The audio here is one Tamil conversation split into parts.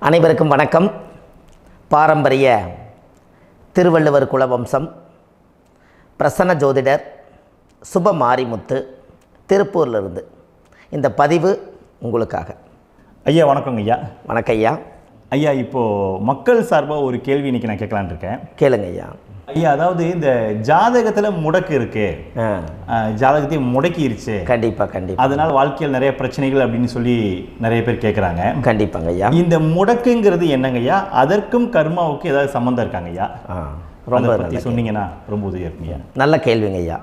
அனைவருக்கும் வணக்கம். பாரம்பரிய திருவள்ளுவர் குலவம்சம் பிரசன்ன ஜோதிடர் சுப மாரிமுத்து திருப்பூரிலிருந்து இந்த பதிவு உங்களுக்காக. ஐயா வணக்கங்க ஐயா. வணக்கம் ஐயா. ஐயா இப்போது மக்கள் சார்பாக ஒரு கேள்வி இன்றைக்கி நான் கேட்கலான் இருக்கேன். கேளுங்க ஐயா. ஐயா, அதாவது இந்த ஜாதகத்தில் முடக்கு இருக்கு, ஜாதகத்தையும் முடக்கிருச்சு, கண்டிப்பாக அதனால் வாழ்க்கையில் நிறைய பிரச்சனைகள் அப்படின்னு சொல்லி நிறைய பேர் கேட்குறாங்க. கண்டிப்பாங்க ஐயா. இந்த முடக்குங்கிறது என்னங்க ஐயா? அதற்கும் கர்மாவுக்கு ஏதாவது சம்மந்தம் இருக்காங்க ஐயா? ரொம்ப பற்றி சொன்னீங்கன்னா ரொம்ப உதவியாக இருக்குங்க. நல்ல கேள்விங்க ஐயா.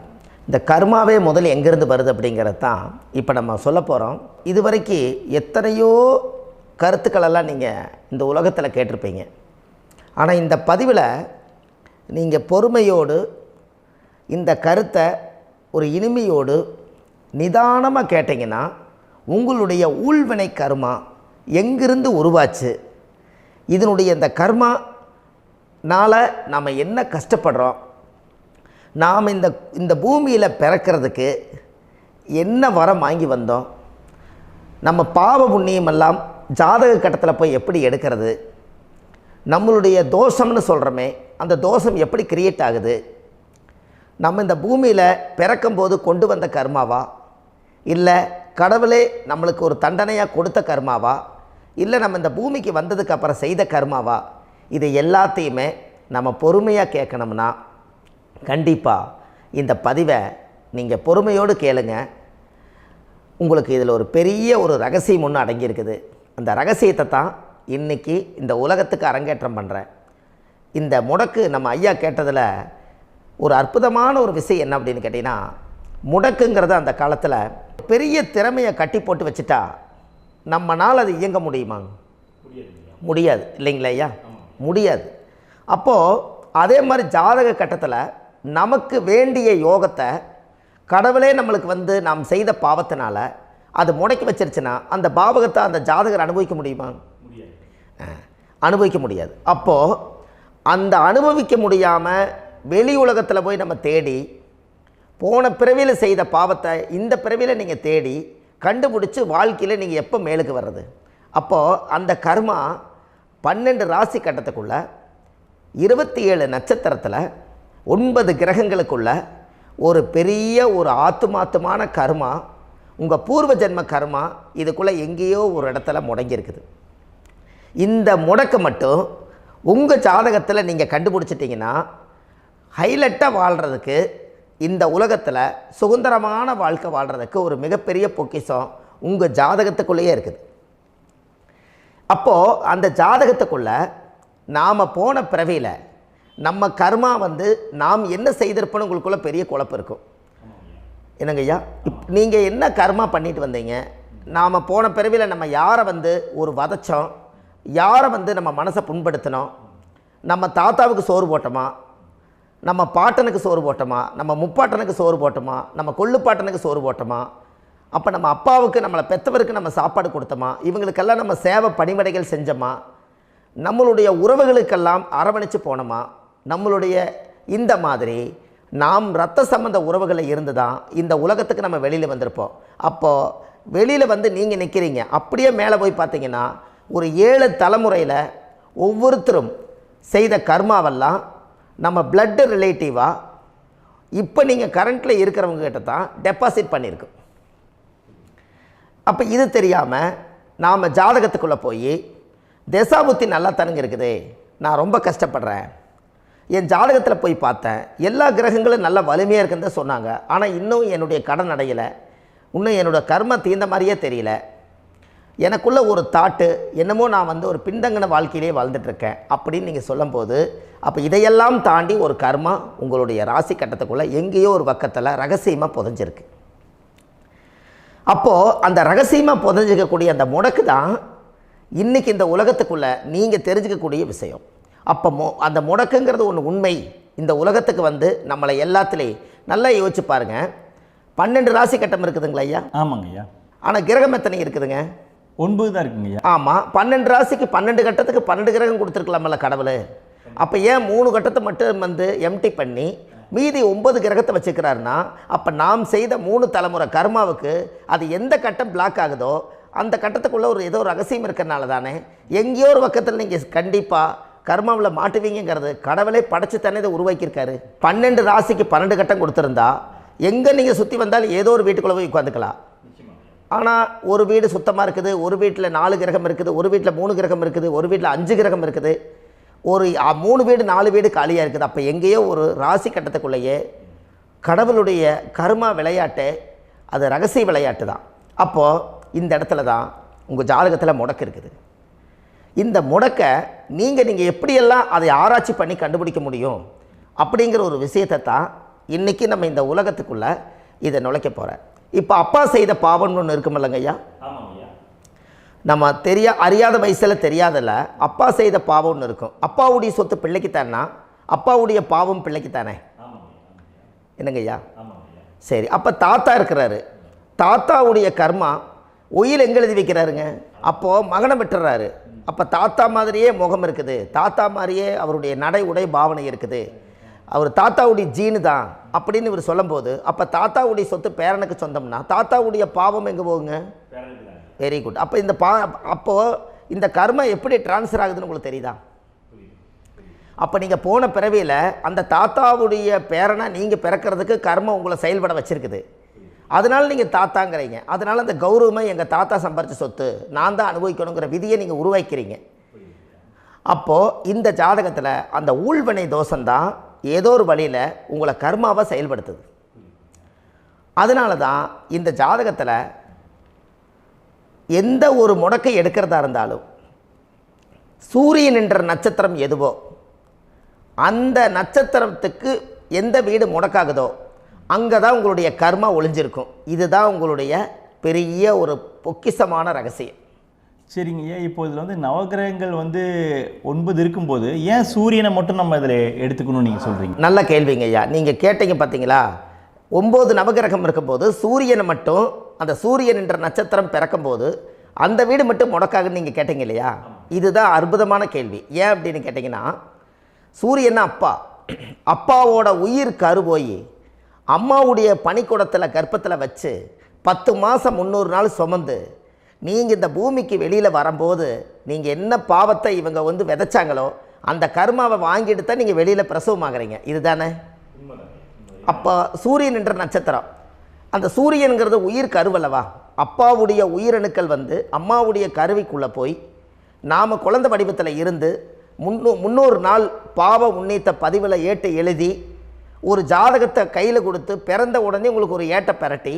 இந்த கர்மாவே முதல்ல எங்கேருந்து வருது அப்படிங்கிறது தான் இப்போ நம்ம சொல்ல போகிறோம். இதுவரைக்கும் எத்தனையோ கருத்துக்களெல்லாம் நீங்கள் இந்த உலகத்தில் கேட்டிருப்பீங்க. ஆனால் இந்த பதிவில் நீங்கள் பொறுமையோடு இந்த கருத்தை ஒரு இனிமையோடு நிதானமாக கேட்டிங்கன்னா உங்களுடைய ஊழ்வினை கர்மா எங்கிருந்து உருவாச்சு, இதனுடைய இந்த கர்மானால் நாம் என்ன கஷ்டப்படுறோம், நாம் இந்த பூமியில் பிறக்கிறதுக்கு என்ன வரம் வாங்கி வந்தோம், நம்ம பாவ புண்ணியமெல்லாம் ஜாதக கட்டத்தில் போய் எப்படி எடுக்கிறது, நம்மளுடைய தோஷம்னு சொல்கிறோமே அந்த தோஷம் எப்படி கிரியேட் ஆகுது, நம்ம இந்த பூமியில் பிறக்கும்போது கொண்டு வந்த கர்மாவா, இல்லை கடவுளே நம்மளுக்கு ஒரு தண்டனையாக கொடுத்த கர்மாவா, இல்லை நம்ம இந்த பூமிக்கு வந்ததுக்கு அப்புறம் செய்த கர்மாவா, இது எல்லாத்தையுமே நம்ம பொறுமையாக கேட்கணும்னா கண்டிப்பாக இந்த பதிவை நீங்கள் பொறுமையோடு கேளுங்க. உங்களுக்கு இதில் ஒரு பெரிய ஒரு ரகசியம் ஒன்று அடங்கியிருக்குது. அந்த ரகசியத்தை தான் இன்றைக்கி இந்த உலகத்துக்கு அரங்கேற்றம் பண்ணுறேன். இந்த முடக்கு நம்ம ஐயா கேட்டதில் ஒரு அற்புதமான ஒரு விஷயம் என்ன அப்படின்னு கேட்டிங்கன்னா, முடக்குங்கிறது அந்த காலத்தில் பெரிய திறமையை கட்டி போட்டு வச்சுட்டா நம்மனால் அது இயங்க முடியுமா? முடியாது இல்லைங்களா ஐயா? முடியாது. அப்போது அதே மாதிரி ஜாதக கட்டத்தில் நமக்கு வேண்டிய யோகத்தை கடவுளே நம்மளுக்கு நாம் செய்த பாவத்தினால அது முடக்கி வச்சிருச்சுன்னா அந்த பாவகத்தை அந்த ஜாதகர் அனுபவிக்க முடியுமா? அனுபவிக்க முடியாது. அப்போது அந்த அனுபவிக்க முடியாமல் வெளி உலகத்தில் போய் நம்ம தேடி போன பிறவியில் செய்த பாவத்தை இந்த பிறவியில் நீங்கள் தேடி கண்டுபிடிச்சி வாழ்க்கையில் நீங்கள் எப்போ மேலுக்கு வர்றது? அப்போது அந்த கர்மா 12 ராசி கட்டத்துக்குள்ள 27 நட்சத்திரத்தில் 9 கிரகங்களுக்குள்ள ஒரு பெரிய ஒரு ஆத்துமாத்துமான கர்மா, உங்கள் பூர்வ ஜென்ம கர்மா இதுக்குள்ளே எங்கேயோ ஒரு இடத்துல முடங்கியிருக்குது. இந்த முடக்க மட்டும் உங்கள் ஜாதகத்தில் நீங்கள் கண்டுபிடிச்சிட்டிங்கன்னா ஹைலைட்டாக வாழ்கிறதுக்கு, இந்த உலகத்தில் சுதந்திரமான வாழ்க்கை வாழ்கிறதுக்கு ஒரு மிகப்பெரிய பொக்கிஷம் உங்கள் ஜாதகத்துக்குள்ளேயே இருக்குது. அப்போது அந்த ஜாதகத்துக்குள்ளே நாம் போன பிறவியில் நம்ம கர்மா நாம் என்ன செய்திருப்போன்னு உங்களுக்குள்ளே பெரிய குழப்பம் இருக்கும். என்னங்க ஐயா, நீங்கள் என்ன கர்மா பண்ணிட்டு வந்தீங்க, நாம் போன பிறவியில் நம்ம யாரை ஒரு வதச்சோம், யாரை நம்ம மனசை புண்படுத்தினோம், நம்ம தாத்தாவுக்கு சோறு போட்டோமா, நம்ம பாட்டனுக்கு சோறு போட்டோமா, நம்ம முப்பாட்டனுக்கு சோறு போட்டோமா, நம்ம கொள்ளுப்பாட்டனுக்கு சோறு போட்டோமா, அப்போ நம்ம அப்பாவுக்கு நம்மளை பெற்றவருக்கு நம்ம சாப்பாடு கொடுத்தோமா, இவங்களுக்கெல்லாம் நம்ம சேவை பணிமடைகள் செஞ்சோமா, நம்மளுடைய உறவுகளுக்கெல்லாம் அரவணைச்சு போனோமா, நம்மளுடைய இந்த மாதிரி நாம் இரத்த சம்பந்த உறவுகளை இருந்து தான் இந்த உலகத்துக்கு நம்ம வெளியில் வந்திருப்போம். அப்போது வெளியில் நீங்கள் நிற்கிறீங்க, அப்படியே மேலே போய் பார்த்தீங்கன்னா ஒரு 7 தலைமுறையில் ஒவ்வொருத்தரும் செய்த கர்மாவெல்லாம் நம்ம பிளட்டு ரிலேட்டிவாக இப்போ நீங்கள் கரண்ட்டில் இருக்கிறவங்க கிட்ட தான் டெபாசிட் பண்ணியிருக்கோம். அப்போ இது தெரியாமல் நாம் ஜாதகத்துக்குள்ளே போய் தசாபுத்தி நல்லா தனுங்க இருக்குது, நான் ரொம்ப கஷ்டப்படுறேன், என் ஜாதகத்தில் போய் பார்த்தேன் எல்லா கிரகங்களும் நல்ல வலிமையாக இருக்குன்னு தான் சொன்னாங்க, ஆனால் இன்னும் என்னுடைய கடன் அடையலை, இன்னும் என்னோடய கர்ம தீர்ந்த மாதிரியே தெரியல, எனக்குள்ளே ஒரு தாட்டு என்னமோ நான் ஒரு பின்தங்கின வாழ்க்கையிலே வாழ்ந்துட்டுருக்கேன் அப்படின்னு நீங்கள் சொல்லும்போது, அப்போ இதையெல்லாம் தாண்டி ஒரு கர்மா உங்களுடைய ராசி கட்டத்துக்குள்ளே எங்கேயோ ஒரு பக்கத்தில் ரகசியமாக புதைஞ்சிருக்கு. அப்போது அந்த ரகசியமாக புதைஞ்சிக்கக்கூடிய அந்த முடக்கு தான் இன்றைக்கி இந்த உலகத்துக்குள்ளே நீங்கள் தெரிஞ்சுக்கக்கூடிய விஷயம். அப்போ அந்த முடக்குங்கிறது ஒன்று உண்மை. இந்த உலகத்துக்கு நம்மளை எல்லாத்துலேயும் நல்லா யோசிச்சு பாருங்கள். 12 ராசி கட்டம் இருக்குதுங்களா ஐயா? ஆமாங்க ஐயா. ஆனால் கிரகம் எத்தனை இருக்குதுங்க? 9 தான் இருக்குங்க ஐயா. ஆமாம், 12 ராசிக்கு 12 கட்டத்துக்கு 12 கிரகம் கொடுத்துருக்கலாமல்ல கடவுள். அப்போ ஏன் 3 கட்டத்தை மட்டும் எம்டி பண்ணி மீதி 9 கிரகத்தை வச்சுக்கிறாருன்னா, அப்போ நாம் செய்த 3 தலைமுறை கர்மாவுக்கு அது எந்த கட்டம் பிளாக் ஆகுதோ அந்த கட்டத்துக்குள்ளே ஏதோ ஒரு ரகசியம் இருக்கிறனால தானே எங்கேயோ ஒரு பக்கத்தில் நீங்கள் கண்டிப்பாக கர்மாவில் மாட்டுவீங்கிறது கடவுளே படைச்சு தானே இதை உருவாக்கியிருக்காரு. 12 ராசிக்கு 12 கட்டம் கொடுத்துருந்தா எங்கே நீங்கள் சுற்றி வந்தாலும் ஏதோ ஒரு வீட்டுக்குள்ளே போய் உட்காந்துக்கலாம். ஆனால் ஒரு வீடு சுத்தமாக இருக்குது, ஒரு வீட்டில் 4 கிரகம் இருக்குது, ஒரு வீட்டில் 3 கிரகம் இருக்குது, ஒரு வீட்டில் 5 கிரகம் இருக்குது, ஒரு 3 வீடு 4 வீடு காலியாக இருக்குது. அப்போ எங்கேயோ ஒரு ராசி கட்டத்துக்குள்ளேயே கடவுளுடைய கர்மா விளையாட்டு, அது ரகசிய விளையாட்டு தான். அப்போது இந்த இடத்துல தான் உங்கள் ஜாதகத்தில் முடக்கு இருக்குது. இந்த முடக்கை நீங்கள் எப்படியெல்லாம் அதை ஆராய்ச்சி பண்ணி கண்டுபிடிக்க முடியும் அப்படிங்கிற ஒரு விஷயத்தை தான் இன்றைக்கி நம்ம இந்த உலகத்துக்குள்ளே இதை நுழைக்க போகிறேன். இப்போ அப்பா செய்த பாவம்னு ஒன்று இருக்குமில்லங்க ஐயா, நம்ம அறியாத வயசில் தெரியாதில்ல, அப்பா செய்த பாவம்னு இருக்கும். அப்பாவுடைய சொத்து பிள்ளைக்குத்தானா, அப்பாவுடைய பாவம் பிள்ளைக்குத்தானே, என்னங்க ஐயா? சரி, அப்போ தாத்தா இருக்கிறாரு, தாத்தாவுடைய கர்மா உயிர் எங்கே எழுதி வைக்கிறாருங்க? அப்போது மகனை விட்டுறாரு. அப்போ தாத்தா மாதிரியே முகம் இருக்குது, தாத்தா மாதிரியே அவருடைய நடை உடை பாவனை இருக்குது, அவர் தாத்தாவுடைய ஜீனு தான் அப்படின்னு இவர் சொல்லும்போது, அப்போ தாத்தாவுடைய சொத்து பேரனுக்கு சொந்தம்னா தாத்தாவுடைய பாவம் எங்கே போகுங்க? Very good. அப்போ அப்போது இந்த கர்மா எப்படி டிரான்ஸ்ஃபர் ஆகுதுன்னு உங்களுக்கு தெரியுதா? அப்போ நீங்கள் போன பிறவியில் அந்த தாத்தாவுடைய பேரனை நீங்கள் பிறக்கிறதுக்கு கர்மம் உங்களை செயல்பட வச்சுருக்குது. அதனால் நீங்கள் தாத்தாங்கிறீங்க. அதனால் அந்த கௌரவமாக எங்கள் தாத்தா சம்பாரித்த சொத்து நான் தான் அனுபவிக்கணுங்கிற விதியை நீங்கள் உருவாக்கிறீங்க. அப்போது இந்த ஜாதகத்தில் அந்த ஊழ்வினை தோஷந்தான் ஏதோ ஒரு வழியில் உங்களை கர்மாவை செயல்படுத்துது. அதனால தான் இந்த ஜாதகத்தில் எந்த ஒரு முடக்கை எடுக்கிறதா இருந்தாலும் சூரியன் என்ற நட்சத்திரம் எதுவோ அந்த நட்சத்திரத்துக்கு எந்த வீடு முடக்காகுதோ அங்கே தான் உங்களுடைய கர்மா ஒளிஞ்சிருக்கும். இதுதான் உங்களுடைய பெரிய ஒரு பொக்கிஷமான ரகசியம். சரிங்க ஐயா, இப்போ இதில் நவகிரகங்கள் 9 இருக்கும்போது ஏன் சூரியனை மட்டும் நம்ம இதில் எடுத்துக்கணும்னு நீங்கள் சொல்கிறீங்க? நல்ல கேள்விங்க ஐயா. நீங்கள் கேட்டீங்க பார்த்தீங்களா, 9 நவகிரகம் இருக்கும்போது சூரியனை மட்டும், அந்த சூரியன் என்ற நட்சத்திரம் பிறக்கும்போது அந்த வீடு மட்டும் முடக்காகுன்னு நீங்கள் கேட்டீங்க இல்லையா? இதுதான் அற்புதமான கேள்வி. ஏன் அப்படின்னு கேட்டிங்கன்னா, சூரியன்னா அப்பாவோட உயிர் கரு போய் அம்மாவுடைய பனிக்கூடத்தில் கர்ப்பத்தில் வச்சு 10 மாதம் 300 நாள் சுமந்து நீங்கள் இந்த பூமிக்கு வெளியில் வரும்போது நீங்கள் என்ன பாவத்தை இவங்க விதைச்சாங்களோ அந்த கர்மாவை வாங்கிட்டு தான் நீங்கள் வெளியில் பிரசவமாகறீங்க. இதுதானே? அப்போ சூரியன் என்ற நட்சத்திரம், அந்த சூரியனுங்கிறது உயிர் கருவல்லவா, அப்பாவுடைய உயிரணுக்கள் அம்மாவுடைய கருவிக்குள்ளே போய் நாம் குழந்தை வடிவத்தில் இருந்து 300 நாள் பாவ உன்னித்த பதிவில் ஏட்டு எழுதி ஒரு ஜாதகத்தை கையில் கொடுத்து பிறந்த உடனே உங்களுக்கு ஒரு ஏட்டை பெரட்டி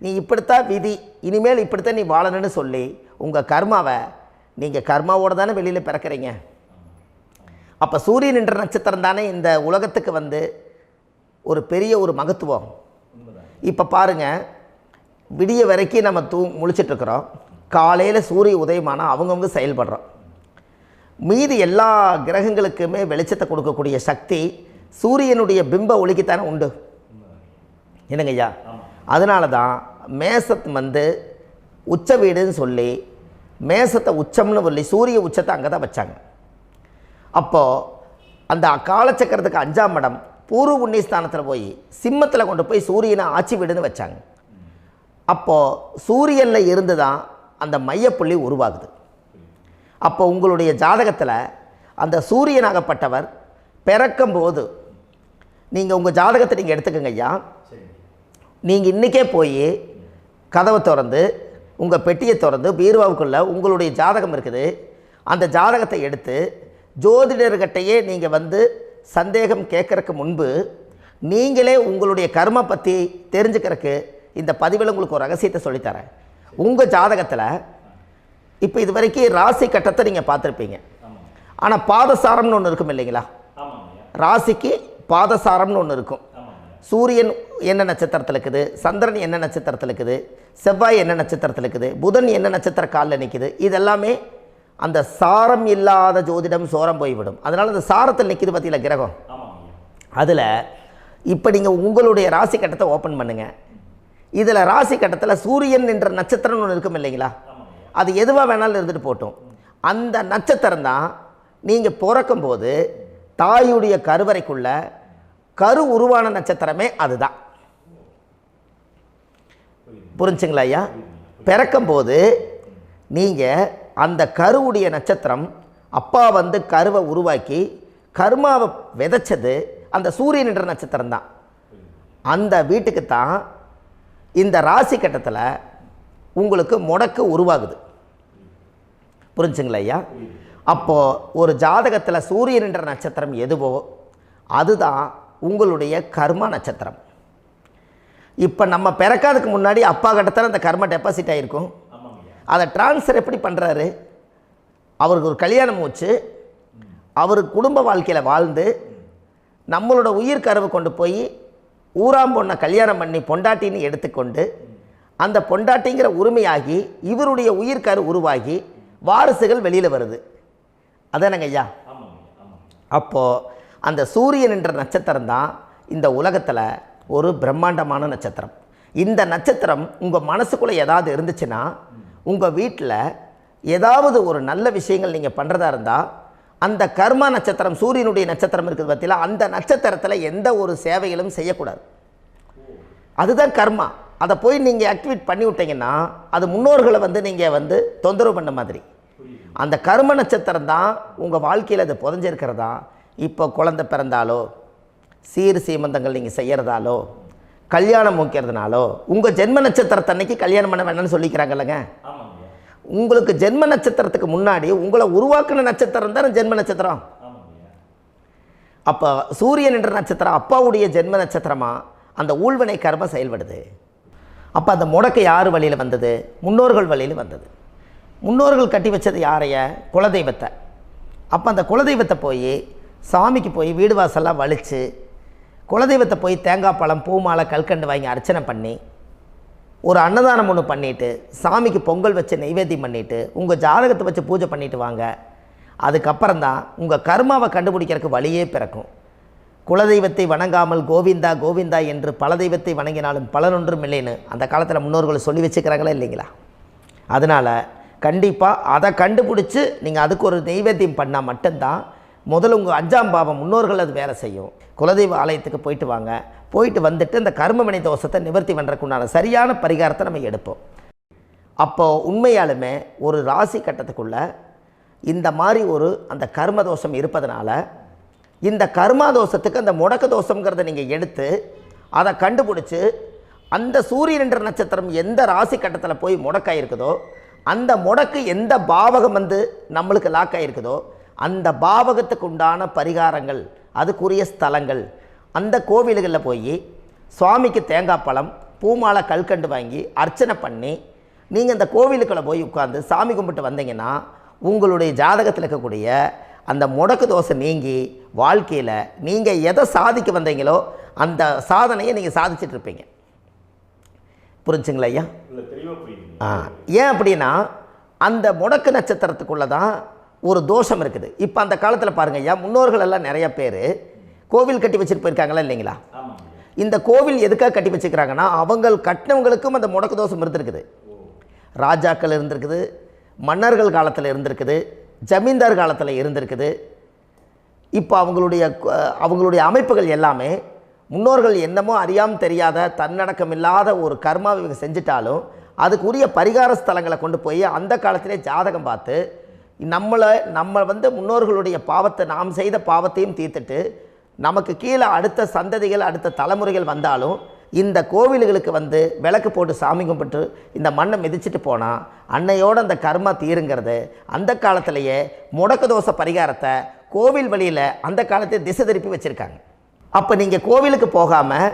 நீ இப்படித்தான் விதி, இனிமேல் இப்படித்தான் நீ வாழணும்னு சொல்லி உங்கள் கர்மாவை நீங்கள் கர்மாவோடு தானே வெளியில் பிறக்கிறீங்க. அப்போ சூரியன் என்ற நட்சத்திரம் தானே இந்த உலகத்துக்கு ஒரு பெரிய ஒரு மகத்துவம். இப்போ பாருங்கள், விடிய வரைக்கும் நம்ம முழிச்சிட்ருக்குறோம், காலையில் சூரிய உதயமானால் அவங்கவுங்க செயல்படுறோம். மீதி எல்லா கிரகங்களுக்குமே வெளிச்சத்தை கொடுக்கக்கூடிய சக்தி சூரியனுடைய பிம்ப ஒளிக்குத்தானே உண்டு, என்னங்க ஐயா? அதனால தான் மேசத்து உச்ச வீடுன்னு சொல்லி மேசத்தை உச்சம்னு சொல்லி சூரிய உச்சத்தை அங்கே தான் வச்சாங்க. அப்போது அந்த காலச்சக்கரத்துக்கு 5ஆம் இடம் பூர்வ புண்ணியஸ்தானத்தில் போய் சிம்மத்தில் கொண்டு போய் சூரியனை ஆட்சி வீடுன்னு வச்சாங்க. அப்போது சூரியனில் இருந்து தான் அந்த மையப்புள்ளி உருவாகுது. அப்போ உங்களுடைய ஜாதகத்தில் அந்த சூரியனாகப்பட்டவர் பிறக்கும்போது நீங்கள் உங்கள் ஜாதகத்தை நீங்கள் எடுத்துக்கங்க ஐயா. நீங்கள் இன்றைக்கே போய் கதவை திறந்து உங்கள் பெட்டியை திறந்து பீர்வாவுக்குள்ளே உங்களுடைய ஜாதகம் இருக்குது, அந்த ஜாதகத்தை எடுத்து ஜோதிடர்கிட்டையே நீங்கள் சந்தேகம் கேட்குறக்கு முன்பு நீங்களே உங்களுடைய கர்ம பற்றி தெரிஞ்சுக்கிறதுக்கு இந்த பதிவில் உங்களுக்கு ஒரு ரகசியத்தை சொல்லித்தரேன். உங்கள் ஜாதகத்தில் இப்போ இது வரைக்கும் ராசி கட்டத்தை நீங்கள் பார்த்துருப்பீங்க, ஆனால் பாதசாரம்னு ஒன்று இருக்கும் இல்லைங்களா? ராசிக்கு பாதசாரம்னு ஒன்று இருக்கும். சூரியன் என்ன நட்சத்திரத்தில் இருக்குது, சந்திரன் என்ன நட்சத்திரத்தில் இருக்குது, செவ்வாய் என்ன நட்சத்திரத்தில் இருக்குது, புதன் என்ன நட்சத்திர காலில் நிற்குது, இதெல்லாமே அந்த சாரம் இல்லாத ஜோதிடம் சோரம் போய்விடும். அதனால் அந்த சாரத்தில் நிற்கிது பார்த்தீங்களா கிரகம், அதில் இப்போ நீங்கள் உங்களுடைய ராசி கட்டத்தை ஓப்பன் பண்ணுங்கள். இதில் ராசி கட்டத்தில் சூரியன் என்ற நட்சத்திரம்னு ஒன்று இருக்கும் இல்லைங்களா? அது எதுவாக வேணாலும் இருந்துட்டு போட்டோம். அந்த நட்சத்திரம் தான் நீங்கள் பிறக்கும்போது தாயுடைய கருவறைக்குள்ள கரு உருவான நட்சத்திரமே அதுதான். புரிஞ்சுங்களா ஐயா? பிறக்கும்போது நீங்கள் அந்த கருவுடைய நட்சத்திரம் அப்பா வந்து கருவை உருவாக்கி கர்மாவை விதைச்சது அந்த சூரியன் என்ற நட்சத்திரம் தான். அந்த வீட்டுக்கு தான் இந்த ராசி கட்டத்தில் உங்களுக்கு முடக்கு உருவாகுது. புரிஞ்சுங்களா ஐயா? அப்போது ஒரு ஜாதகத்தில் சூரியன் என்ற நட்சத்திரம் எதுவோ அதுதான் உங்களுடைய கர்மா நட்சத்திரம். இப்போ நம்ம பிறக்காதுக்கு முன்னாடி அப்பா கட்டத்தில் அந்த கர்மா டெபாசிட் ஆகிருக்கும். அதை ட்ரான்ஸ்ஃபர் எப்படி பண்ணுறாரு? அவருக்கு ஒரு கல்யாணம் வச்சு அவர் குடும்ப வாழ்க்கையில் வாழ்ந்து நம்மளோட உயிர் கருவை கொண்டு போய் ஊராம் பொண்ணை கல்யாணம் பண்ணி பொண்டாட்டின்னு எடுத்துக்கொண்டு அந்த பொண்டாட்டிங்கிற உரிமையாகி இவருடைய உயிர் கரு உருவாகி வாரிசுகள் வெளியில் வருது. அதானங்க ஐயா? அப்போது அந்த சூரியன் என்ற நட்சத்திரம் தான் இந்த உலகத்தில் ஒரு பிரம்மாண்டமான நட்சத்திரம். இந்த நட்சத்திரம் உங்கள் மனசுக்குள்ளே ஏதாவது இருந்துச்சுன்னா உங்கள் வீட்டில் ஏதாவது ஒரு நல்ல விஷயங்கள் நீங்கள் பண்ணுறதா இருந்தால் அந்த கர்மா நட்சத்திரம் சூரியனுடைய நட்சத்திரம் இருக்குது பார்த்தீங்களா, அந்த நட்சத்திரத்தில் எந்த ஒரு சேவைகளும் செய்யக்கூடாது. அதுதான் கர்மா. அதை போய் நீங்கள் ஆக்டிவேட் பண்ணி விட்டீங்கன்னா அது முன்னோர்களை வந்து நீங்கள் வந்து தொந்தரவு பண்ண மாதிரி. அந்த கர்ம நட்சத்திரம் தான் உங்கள் வாழ்க்கையில் அது புதஞ்சிருக்கிறதா. இப்போ குழந்தை பிறந்தாலோ சீர் சீமந்தங்கள் நீங்கள் செய்கிறதாலோ கல்யாணம் முக்கிறதுனாலோ உங்கள் ஜென்ம நட்சத்திரத்தன்னைக்கு கல்யாணம் பண்ண வேண்டாம்னு சொல்லிக்கிறாங்கல்லங்க. உங்களுக்கு ஜென்ம நட்சத்திரத்துக்கு முன்னாடி உங்களை உருவாக்குன நட்சத்திரம் தான் ஜென்ம நட்சத்திரம். அப்போ சூரியன் என்ற நட்சத்திரம் அப்பாவுடைய ஜென்ம நட்சத்திரமாக அந்த ஊழ்வினை கர்மம் செயல்படுது. அப்போ அந்த முடக்கு யார் வழியில் வந்தது? முன்னோர்கள் வழியில் வந்தது. முன்னோர்கள் கட்டி வச்சது யாரைய? குலதெய்வத்தை. அப்போ அந்த குலதெய்வத்தை போய் சாமிக்கு போய் வீடு வாசல்லாம் வலித்து குலதெய்வத்தை போய் தேங்காய் பழம் பூ மாலை கல்கண்டு வாங்கி அர்ச்சனை பண்ணி ஒரு அன்னதானம் ஒன்று பண்ணிவிட்டு சாமிக்கு பொங்கல் வச்சு நைவேத்தியம் பண்ணிவிட்டு உங்கள் ஜாதகத்தை வச்சு பூஜை பண்ணிவிட்டு வாங்க. அதுக்கப்புறம் தான் உங்கள் கர்மாவை கண்டுபிடிக்கிறதுக்கு வழியே பிறக்கும். குலதெய்வத்தை வணங்காமல் கோவிந்தா கோவிந்தா என்று பல தெய்வத்தை வணங்கினாலும் பலனொன்றும் இல்லைன்னு அந்த காலத்தில் முன்னோர்கள் சொல்லி வச்சுக்கிறாங்களா இல்லைங்களா? அதனால் கண்டிப்பாக அதை கண்டுபிடிச்சி நீங்கள் அதுக்கு ஒரு நைவேத்தியம் பண்ணால் மட்டும்தான் முதல்ல உங்கள் 5ஆம் பாவம் முன்னோர்கள் அது வேலை செய்யும். குலதெய்வ ஆலயத்துக்கு போயிட்டு வாங்க. போயிட்டு வந்துட்டு இந்த கர்மவினை தோஷத்தை நிவர்த்தி பண்ணுறதுக்குண்டான சரியான பரிகாரத்தை நம்ம எடுப்போம். அப்போது உண்மையாலுமே ஒரு ராசி கட்டத்துக்குள்ளே இந்த மாதிரி ஒரு அந்த கர்ம தோஷம் இருப்பதனால இந்த கர்மா தோஷத்துக்கு அந்த முடக்க தோஷங்கிறத நீங்கள் எடுத்து அதை கண்டுபிடிச்சி அந்த சூரியன் என்ற நட்சத்திரம் எந்த ராசி கட்டத்தில் போய் முடக்காயிருக்குதோ அந்த முடக்கு எந்த பாவகம் வந்து நம்மளுக்கு லாக் ஆகிருக்குதோ அந்த பாவகத்துக்கு உண்டான பரிகாரங்கள் அதுக்குரிய ஸ்தலங்கள் அந்த கோவில்களில் போய் சுவாமிக்கு தேங்காய் பழம் பூமாலை கல்கண்டு வாங்கி அர்ச்சனை பண்ணி நீங்கள் அந்த கோவிலுக்குள்ளே போய் உட்காந்து சாமி கும்பிட்டு வந்தீங்கன்னா உங்களுடைய ஜாதகத்தில் இருக்கக்கூடிய அந்த முடக்கு தோசை நீங்கி வாழ்க்கையில் நீங்கள் எதை சாதிக்க வந்தீங்களோ அந்த சாதனையை நீங்கள் சாதிச்சிட்ருப்பீங்க. புரிஞ்சுங்களா ஐயா? ஏன் அப்படின்னா அந்த முடக்கு நட்சத்திரத்துக்குள்ளே தான் ஒரு தோஷம் இருக்குது. இப்போ அந்த காலத்தில் பாருங்கள் ஐயா, முன்னோர்கள் எல்லாம் நிறைய பேர் கோவில் கட்டி வச்சுட்டு போயிருக்காங்களா இல்லைங்களா? இந்த கோவில் எதுக்காக கட்டி வச்சுக்கிறாங்கன்னா அவங்க கட்டினவங்களுக்கும் அந்த முடக்கு தோஷம் இருந்திருக்குது. ராஜாக்கள் இருந்திருக்குது, மன்னர்கள் காலத்தில் இருந்திருக்குது, ஜமீன்தார் காலத்தில் இருந்திருக்குது. இப்போ அவங்களுடைய அமைப்புகள் எல்லாமே முன்னோர்கள் என்னமோ அறியாமல் தெரியாத தன்னடக்கம் இல்லாத ஒரு கர்மாவை இவங்க செஞ்சிட்டாலும் அதுக்குரிய பரிகார ஸ்தலங்களை கொண்டு போய் அந்த காலத்திலே ஜாதகம் பார்த்து நம்ம வந்து முன்னோர்களுடைய பாவத்தை நாம் செய்த பாவத்தையும் தீர்த்துட்டு நமக்கு கீழே அடுத்த சந்ததிகள் அடுத்த தலைமுறைகள் வந்தாலும் இந்த கோவில்களுக்கு வந்து விளக்கு போட்டு சாமி கும்பிட்டு இந்த மண்ணை மிதிச்சுட்டு போனால் அன்னையோடு அந்த கர்மா தீருங்கிறது அந்த காலத்திலேயே முடக்க தோஷ பரிகாரத்தை கோவில் வழியில் அந்த காலத்தை திசை திருப்பி வச்சுருக்காங்க. அப்போ நீங்கள் கோவிலுக்கு போகாமல்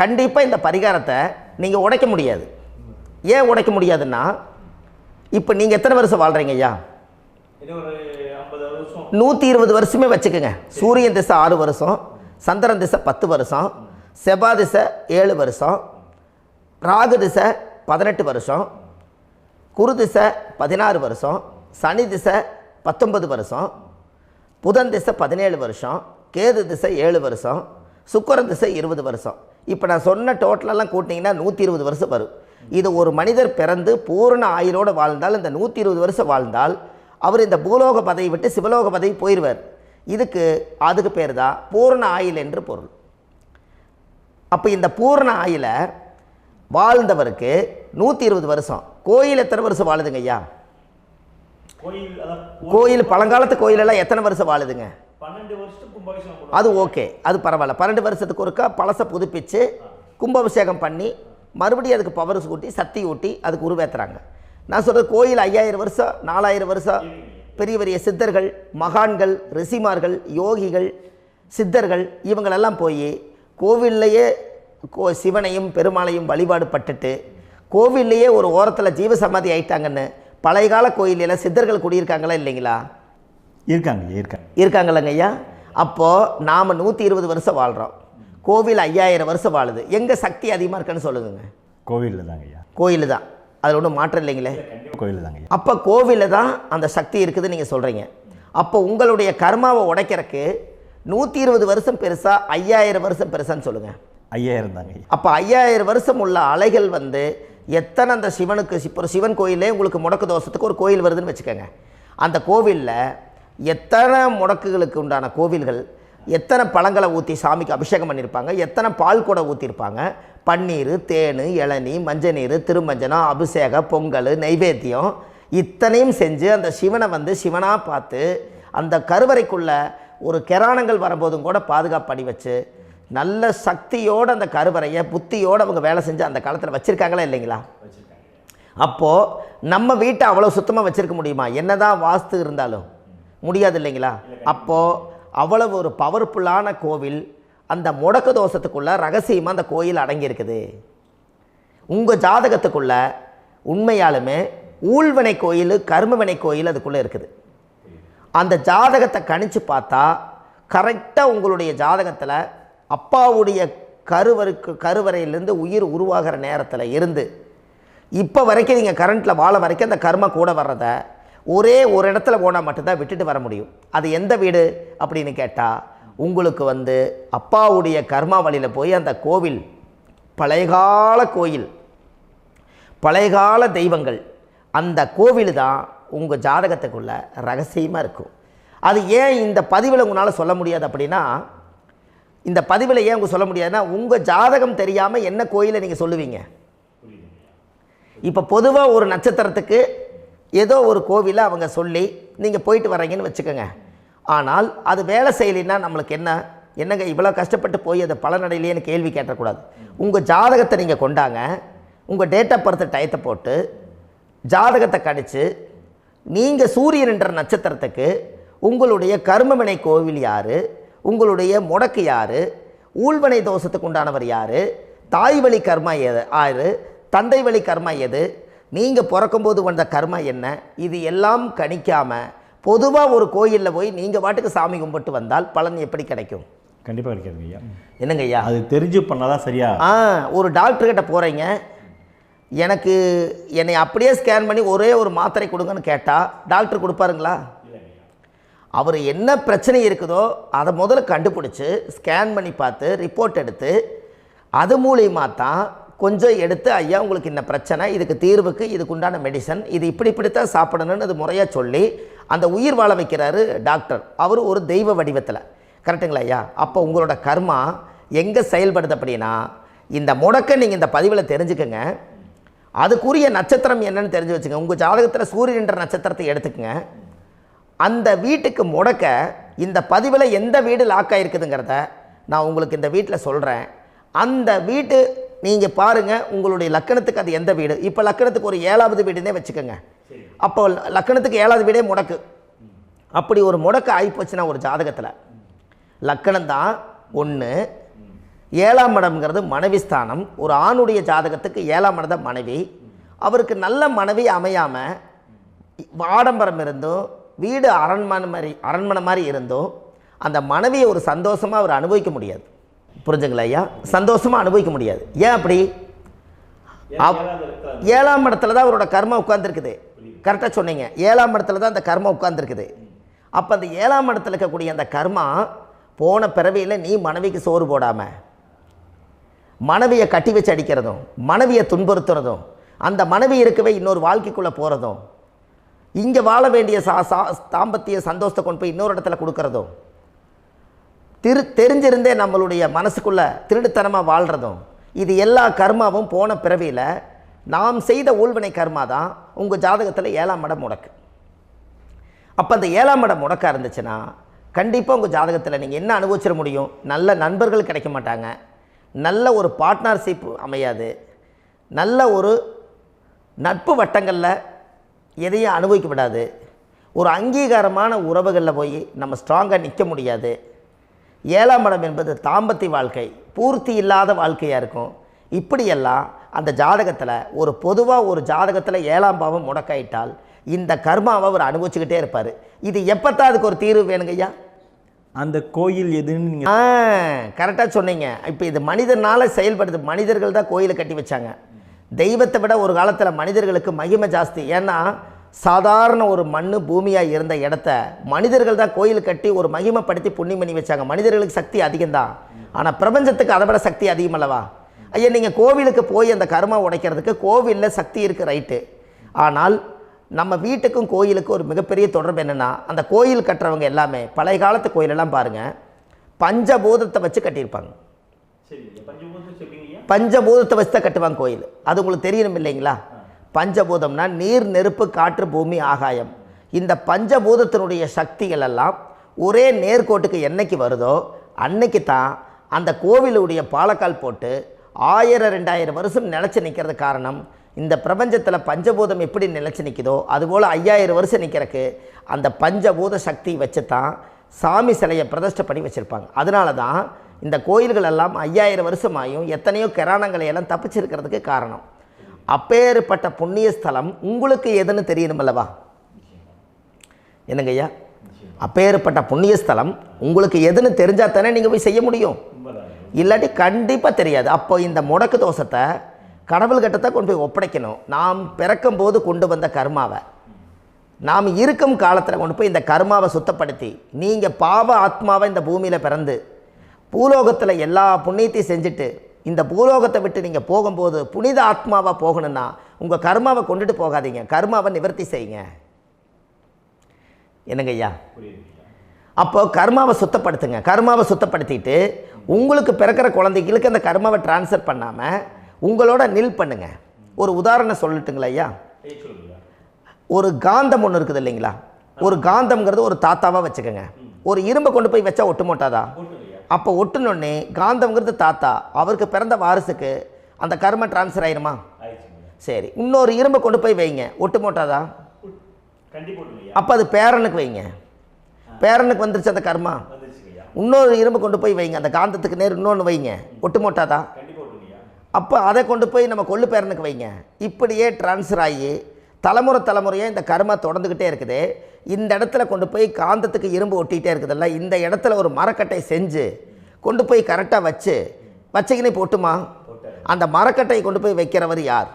கண்டிப்பாக இந்த பரிகாரத்தை நீங்கள் உடைக்க முடியாது. ஏன் உடைக்க முடியாதுன்னா இப்போ நீங்கள் எத்தனை வருஷம் வாழ்கிறீங்க ஐயா? 120 வருஷமே வச்சுக்கோங்க. சூரியன் திசை 6 வருஷம், சந்திரன் திசை 10 வருஷம், செவ்வாய் திசை 7 வருஷம், ராகு திசை 18 வருஷம், குரு திசை 16 வருஷம், சனி திசை 19 வருஷம், புதன் திசை 17 வருஷம், கேது திசை 7 வருஷம், சுக்கிரன் திசை 20 வருஷம். இப்போ நான் சொன்ன டோட்டலெல்லாம் கூட்டிங்கன்னா 120 வருஷம் வரும். இது ஒரு மனிதர் பிறந்து பூரண ஆயுளோடு வாழ்ந்தால் இந்த 120 வருஷம் வாழ்ந்தால் அவர் இந்த பூலோக பதவி விட்டு சிவலோக பதவி போயிடுவார். அதுக்கு பேர் தான் பூரண ஆயுள் என்று பொருள். அப்போ இந்த பூரண ஆயுளை வாழ்ந்தவருக்கு 120 வருஷம். கோயில் எத்தனை வருஷம் வாழுதுங்க ஐயா? கோயில் பழங்காலத்து கோயிலெல்லாம் எத்தனை வருஷம் வாழுதுங்க? 12 வருஷத்துக்கு கும்பாபிஷேகம். அது ஓகே, அது பரவாயில்ல. 12 வருஷத்துக்கு ஒருக்கா பழசை புதுப்பிச்சு கும்பாபிஷேகம் பண்ணி மறுபடியும் அதுக்கு பவர் ஊட்டி சக்தி ஊட்டி அதுக்கு உருவேற்றுறாங்க. நான் சொல்கிறது கோயில் 5000 வருஷம் 4000 வருஷம் பெரிய பெரிய சித்தர்கள், மகான்கள், ரிஷிமார்கள், யோகிகள், சித்தர்கள் இவங்களெல்லாம் போய் கோவில்லையே சிவனையும் பெருமாளையும் வழிபாடு பட்டுட்டு கோவில்லையே ஒரு ஓரத்தில் ஜீவசமாதி ஆயிட்டாங்கன்னு பழைய கால கோயிலில் சித்தர்கள் குடியிருக்காங்களா இல்லைங்களா? இருக்காங்கல்லங்க ஐயா. அப்போது நாம் 120 வருஷம் வாழ்கிறோம், கோவில் 5000 வருஷம் வாழுது. எங்கே சக்தி அதிகமாக இருக்குன்னு சொல்லுங்க? கோவிலில் தாங்க ஐயா. கோயில் தான், அதில் ஒன்றும் மாற்றம் இல்லைங்களே. கோயில் தாங்க. அப்போ கோவிலில் தான் அந்த சக்தி இருக்குதுன்னு நீங்கள் சொல்கிறீங்க. அப்போ உங்களுடைய கர்மாவை உடைக்கிறதுக்கு 120 வருஷம் பெருசா 5000 வருஷம் பெருசான்னு சொல்லுங்கள்? 5000 தாங்க. அப்போ 5000 வருஷம் உள்ள அலைகள் எத்தனை அந்த சிவனுக்கு இப்போ சிவன் கோயிலே உங்களுக்கு முடக்கு தோஷத்துக்கு ஒரு கோயில் வருதுன்னு வச்சுக்கோங்க. அந்த கோவிலில் எத்தனை முடக்குகளுக்கு உண்டான கோவில்கள், எத்தனை பழங்களை ஊற்றி சாமிக்கு அபிஷேகம் பண்ணியிருப்பாங்க, எத்தனை பால் கூட ஊற்றிருப்பாங்க, பன்னீர், தேன், இளநீ, மஞ்சள் நீர், திருமஞ்சனம், அபிஷேகம், பொங்கல், நைவேத்தியம் இத்தனையும் செஞ்சு அந்த சிவனை சிவனாக பார்த்து அந்த கருவறைக்குள்ள ஒரு கிராணங்கள் வரும்போதும் கூட பாதுகாப்பு பண்ணி வச்சு நல்ல சக்தியோடு அந்த கருவறையை புத்தியோடு அவங்க வேலை செஞ்சு அந்த காலத்தில் வச்சுருக்காங்களா இல்லைங்களா? அப்போது நம்ம வீட்டை அவ்வளோ சுத்தமாக வச்சுருக்க முடியுமா? என்னதான் வாஸ்து இருந்தாலும் முடியாது இல்லைங்களா? அப்போது அவ்வளவு ஒரு பவர்ஃபுல்லான கோவில் அந்த முடக்கு தோஷத்துக்குள்ளே ரகசியமாக அந்த கோயில் அடங்கியிருக்குது. உங்கள் ஜாதகத்துக்குள்ளே உண்மையாலுமே ஊழ்வினை கோயில், கர்மவினை கோயில் அதுக்குள்ளே இருக்குது. அந்த ஜாதகத்தை கணிச்சு பார்த்தா கரெக்டாக உங்களுடைய ஜாதகத்தில் அப்பாவுடைய கருவறையிலேருந்து உயிர் உருவாகிற நேரத்தில் இருந்து இப்போ வரைக்கும் நீங்கள் கரண்ட்டில் வாழ வரைக்கும் அந்த கர்ம கூட வர்றதை ஒரே ஒரு இடத்துல போனால் மட்டும்தான் விட்டுட்டு வர முடியும். அது எந்த வீடு அப்படின்னு கேட்டால் உங்களுக்கு அப்பாவுடைய கர்மா வழியில் போய் அந்த கோவில் பழையகால கோயில், பழையகால தெய்வங்கள், அந்த கோவில் தான் உங்கள் ஜாதகத்துக்குள்ள ரகசியமாக இருக்கும். அது ஏன் இந்த பதிவில் உங்களால் சொல்ல முடியாது அப்படின்னா, இந்த பதிவில் ஏன் உங்க சொல்ல முடியாதுன்னா உங்கள் ஜாதகம் தெரியாமல் என்ன கோயிலை நீங்கள் சொல்லுவீங்க? இப்போ பொதுவாக ஒரு நட்சத்திரத்துக்கு ஏதோ ஒரு கோவிலை அவங்க சொல்லி நீங்கள் போயிட்டு வர்றீங்கன்னு வச்சுக்கோங்க. ஆனால் அது வேலை செய்யலைன்னா நம்மளுக்கு என்னங்க இவ்வளோ கஷ்டப்பட்டு போய் அதை பலனடையிலேன்னு கேள்வி கேட்டக்கூடாது. உங்கள் ஜாதகத்தை நீங்கள் கொண்டாங்க, உங்கள் டேட் ஆஃப் பர்த் டயத்தை போட்டு ஜாதகத்தை கணிச்சு நீங்கள் சூரியன் என்ற நட்சத்திரத்துக்கு உங்களுடைய கர்மவினை கோவில் யார், உங்களுடைய முடக்கு யார், ஊழ்வனை தோஷத்துக்கு உண்டானவர் யார், தாய் வழி கர்மா யார், தந்தை வழி கர்மா எது, நீங்கள் பிறக்கும்போது வந்த கர்மா என்ன, இது எல்லாம் கணிக்காமல் பொதுவாக ஒரு கோயிலில் போய் நீங்கள் பாட்டுக்கு சாமி கும்பிட்டு வந்தால் பலன் எப்படி கிடைக்கும்? கண்டிப்பாக கிடைக்காதுங்க ஐயா. என்னங்க ஐயா? அது தெரிஞ்சு பண்ணாதான் சரியா? ஒரு டாக்டர்கிட்ட போகிறீங்க, என்னை அப்படியே ஸ்கேன் பண்ணி ஒரே ஒரு மாத்திரை கொடுங்கன்னு கேட்டால் டாக்டர் கொடுப்பாருங்களா? அவர் என்ன பிரச்சனை இருக்குதோ அதை முதல்ல கண்டுபிடிச்சி ஸ்கேன் பண்ணி பார்த்து ரிப்போர்ட் எடுத்து அது மூலியமாக தான் கொஞ்சம் எடுத்து ஐயா உங்களுக்கு இந்த பிரச்சனை, இதுக்கு தீர்வுக்கு இதுக்குண்டான மெடிசன், இது இப்படித்தான் சாப்பிடணும்னு அது முறையாக சொல்லி அந்த உயிர் வாழ வைக்கிறாரு டாக்டர். அவர் ஒரு தெய்வ வடிவத்தில். கரெக்டுங்களா ஐயா? அப்போ உங்களோட கர்மா எங்கே செயல்படுது அப்படின்னா, இந்த முடக்க நீங்கள் இந்த பதிவில் தெரிஞ்சுக்கங்க. அதுக்குரிய நட்சத்திரம் என்னன்னு தெரிஞ்சு வச்சுங்க. உங்கள் ஜாதகத்தில் சூரியன் என்ற நட்சத்திரத்தை எடுத்துக்கங்க. அந்த வீட்டுக்கு முடக்க இந்த பதிவில் எந்த வீடு லாக் ஆகிருக்குதுங்கிறத நான் உங்களுக்கு இந்த வீட்டில் சொல்கிறேன். அந்த வீட்டு நீங்கள் பாருங்கள், உங்களுடைய லக்கணத்துக்கு அது எந்த வீடு. இப்போ லக்கணத்துக்கு ஒரு 7வது வீடுன்னே வச்சுக்கோங்க. அப்போ லக்கணத்துக்கு 7வது வீடே முடக்கு. அப்படி ஒரு முடக்கு ஆகிப்போச்சுன்னா ஒரு ஜாதகத்தில் லக்கணம் தான் 1, 7ஆம் இடம்ங்கிறது மனைவி ஸ்தானம். ஒரு ஆணுடைய ஜாதகத்துக்கு 7ஆம் இடம் தான் மனைவி. அவருக்கு நல்ல மனைவி அமையாமல் ஆடம்பரம் இருந்தும் வீடு அரண்மனை மாதிரி இருந்தும் அந்த மனைவியை ஒரு சந்தோஷமாக அவர் அனுபவிக்க முடியாது. புரிஞ்சுங்களா ஐயா? சந்தோஷமாக அனுபவிக்க முடியாது. ஏன் அப்படி? 7ஆம் இடத்துல தான் அவரோட கர்மா உட்கார்ந்துருக்குது. கரெக்டாக சொன்னீங்க. 7ஆம் இடத்துல தான் அந்த கர்மா உட்கார்ந்துருக்குது. அப்போ அந்த 7ஆம் இடத்துல இருக்கக்கூடிய அந்த கர்மா போன பிறவியில் நீ மனைவிக்கு சோறு போடாமல் மனைவியை கட்டி வச்சு அடிக்கிறதும், மனைவியை துன்புறுத்துறதும், அந்த மனைவி இருக்கவே இன்னொரு வாழ்க்கைக்குள்ளே போகிறதும், இங்கே வாழ வேண்டிய தாம்பத்திய சந்தோஷத்தை கொண்டு போய் இன்னொரு இடத்துல கொடுக்கறதும், தெரிஞ்சிருந்தே நம்மளுடைய மனசுக்குள்ளே திருடுத்தனமாக வாழ்கிறதும், இது எல்லா கர்மாவும் போன பிறவியில் நாம் செய்த ஊழ்வினை கர்மா தான் உங்கள் ஜாதகத்தில் 7ஆம் இடம் முடக்கு. அப்போ அந்த 7ஆம் இடம் முடக்கா இருந்துச்சுன்னா கண்டிப்பாக உங்கள் ஜாதகத்தில் நீங்கள் என்ன அனுபவிச்சிட முடியும்? நல்ல நண்பர்கள் கிடைக்க மாட்டாங்க, நல்ல ஒரு பார்ட்னர்ஷிப் அமையாது, நல்ல ஒரு நட்பு வட்டங்களில் எதையும் அனுபவிக்க விடாது, ஒரு அங்கீகாரமான உறவுகளில் போய் நம்ம ஸ்ட்ராங்காக நிற்க முடியாது. 7ஆம் இடம் என்பது தாம்பத்திய வாழ்க்கை, பூர்த்தி இல்லாத வாழ்க்கையாக இருக்கும். இப்படியெல்லாம் அந்த ஜாதகத்தில் ஒரு பொதுவாக ஒரு ஜாதகத்தில் 7ஆம் பாவம் முடக்காயிட்டால் இந்த கர்மாவை அவர் அனுபவிச்சுக்கிட்டே இருப்பார். இது எப்போத்தான் அதுக்கு ஒரு தீர்வு வேணுங்கய்யா? அந்த கோயில் எதுன்னு நீங்கள் கரெக்டாக சொன்னீங்க. இப்போ இது மனிதனால் செயல்படுது. மனிதர்கள் தான் கோயிலை கட்டி வச்சாங்க. தெய்வத்தை விட ஒரு காலத்தில் மனிதர்களுக்கு மகிமை ஜாஸ்தி. ஏன்னா சாதாரண ஒரு மண் பூமியாக இருந்த இடத்த மனிதர்கள் தான் கோயில் கட்டி ஒரு மகிமைப்படுத்தி புண்ணியம் பண்ணி வச்சாங்க. மனிதர்களுக்கு சக்தி அதிகம்தான், ஆனால் பிரபஞ்சத்துக்கு அதை விட சக்தி அதிகம் அல்லவா? ஐயா, நீங்கள் கோவிலுக்கு போய் அந்த கர்மா உடைக்கிறதுக்கு கோவிலில் சக்தி இருக்குது, ரைட்டு. ஆனால் நம்ம வீட்டுக்கும் கோயிலுக்கும் ஒரு மிகப்பெரிய தொடர்பு என்னென்னா, அந்த கோயில் கட்டுறவங்க எல்லாமே பழைய காலத்து கோயிலெல்லாம் பாருங்கள், பஞ்சபூதத்தை வச்சு கட்டியிருப்பாங்க. பஞ்சபூதத்தை வச்சு தான் கட்டுவாங்க கோயில். அது உங்களுக்கு தெரியணும் இல்லைங்களா? பஞ்சபூதம்னா நீர், நெருப்பு, காற்று, பூமி, ஆகாயம். இந்த பஞ்சபூதத்தினுடைய சக்திகள் எல்லாம் ஒரே நேர்கோட்டுக்கு என்னைக்கு வருதோ அன்னைக்கு தான் அந்த கோவிலுடைய பாலக்கால் போட்டு 1000-2000 வருஷம் நிலச்சி நிற்கிறது. காரணம், இந்த பிரபஞ்சத்தில் பஞ்சபூதம் எப்படி நிலச்சி நிற்குதோ அதுபோல் 5000 வருஷம் நிற்கிறதுக்கு அந்த பஞ்சபூத சக்தி வச்சு தான் சாமி சிலையை பிரதிஷ்டை பண்ணி வச்சுருப்பாங்க. அதனால தான் இந்த கோயில்கள் எல்லாம் 5000 வருஷமாயும் எத்தனையோ கிராணங்களை எல்லாம் தப்பிச்சிருக்கிறதுக்கு காரணம். அப்பேற்பட்ட புண்ணிய ஸ்தலம் உங்களுக்கு எதுன்னு தெரியணும் அல்லவா? என்னங்க ஐயா? அப்பேற்பட்ட புண்ணிய ஸ்தலம் உங்களுக்கு எதுன்னு தெரிஞ்சால் தானே நீங்கள் போய் செய்ய முடியும், இல்லாட்டி கண்டிப்பாக தெரியாது. அப்போ இந்த முடக்கு தோஷத்தை கடவுள்கிட்ட கொண்டு போய் ஒப்படைக்கணும். நாம் பிறக்கும் போது கொண்டு வந்த கர்மாவை நாம் இருக்கும் காலத்தில் கொண்டு போய் இந்த கர்மாவை சுத்தப்படுத்தி, நீங்கள் பாவ ஆத்மாவை இந்த பூமியில் பிறந்து பூலோகத்தில் எல்லா புண்ணியத்தையும் செஞ்சுட்டு இந்த பூலோகத்தை விட்டு நீங்கள் போகும்போது புனித ஆத்மாவாக போகணுன்னா உங்கள் கர்மாவை கொண்டுட்டு போகாதீங்க, கர்மாவை நிவர்த்தி செய்யுங்க. என்னங்க ஐயா? அப்போ கர்மாவை சுத்தப்படுத்துங்க. கர்மாவை சுத்தப்படுத்திட்டு உங்களுக்கு பிறக்கிற குழந்தைகளுக்கு அந்த கர்மாவை டிரான்ஸ்ஃபர் பண்ணாமல் உங்களோட நில் பண்ணுங்க. ஒரு உதாரணம் சொல்லட்டுங்களா ஐயா? ஒரு காந்தம் ஒன்று இருக்குது இல்லைங்களா? ஒரு காந்தம்ங்கிறது ஒரு தாத்தாவாக வச்சுக்கோங்க. ஒரு இரும்பை கொண்டு போய் வச்சா ஒட்டு மோட்டாதா? அப்போ ஒட்டுனோடனே காந்தம்ங்கிறது தாத்தா, அவருக்கு பிறந்த வாரிசுக்கு அந்த கர்ம டிரான்ஸ்ஃபர் ஆயிருமா? சரி, இன்னொரு இரும்பை கொண்டு போய் வைங்க, ஒட்டு மோட்டாதா? அப்போ அது பேரனுக்கு வைங்க, பேரனுக்கு வந்துருச்சு அந்த கர்மா. இன்னொரு இரும்பை கொண்டு போய் வைங்க, அந்த காந்தத்துக்கு நேர் இன்னொன்று வைங்க, ஒட்டு மோட்டாதா? அப்போ அதை கொண்டு போய் நம்ம கொள்ளு பேரனுக்கு வைங்க. இப்படியே டிரான்ஸ்ஃபர் ஆகி தலைமுறையாக இந்த கர்மா தொடர்ந்துக்கிட்டே இருக்குது. இந்த இடத்துல கொண்டு போய் காந்தத்துக்கு இரும்பு ஒட்டிகிட்டே இருக்குதுல்ல, இந்த இடத்துல ஒரு மரக்கட்டை செஞ்சு கொண்டு போய் கரெக்டாக வச்சுக்கினே போட்டுமா? அந்த மரக்கட்டையை கொண்டு போய் வைக்கிறவர் யார்?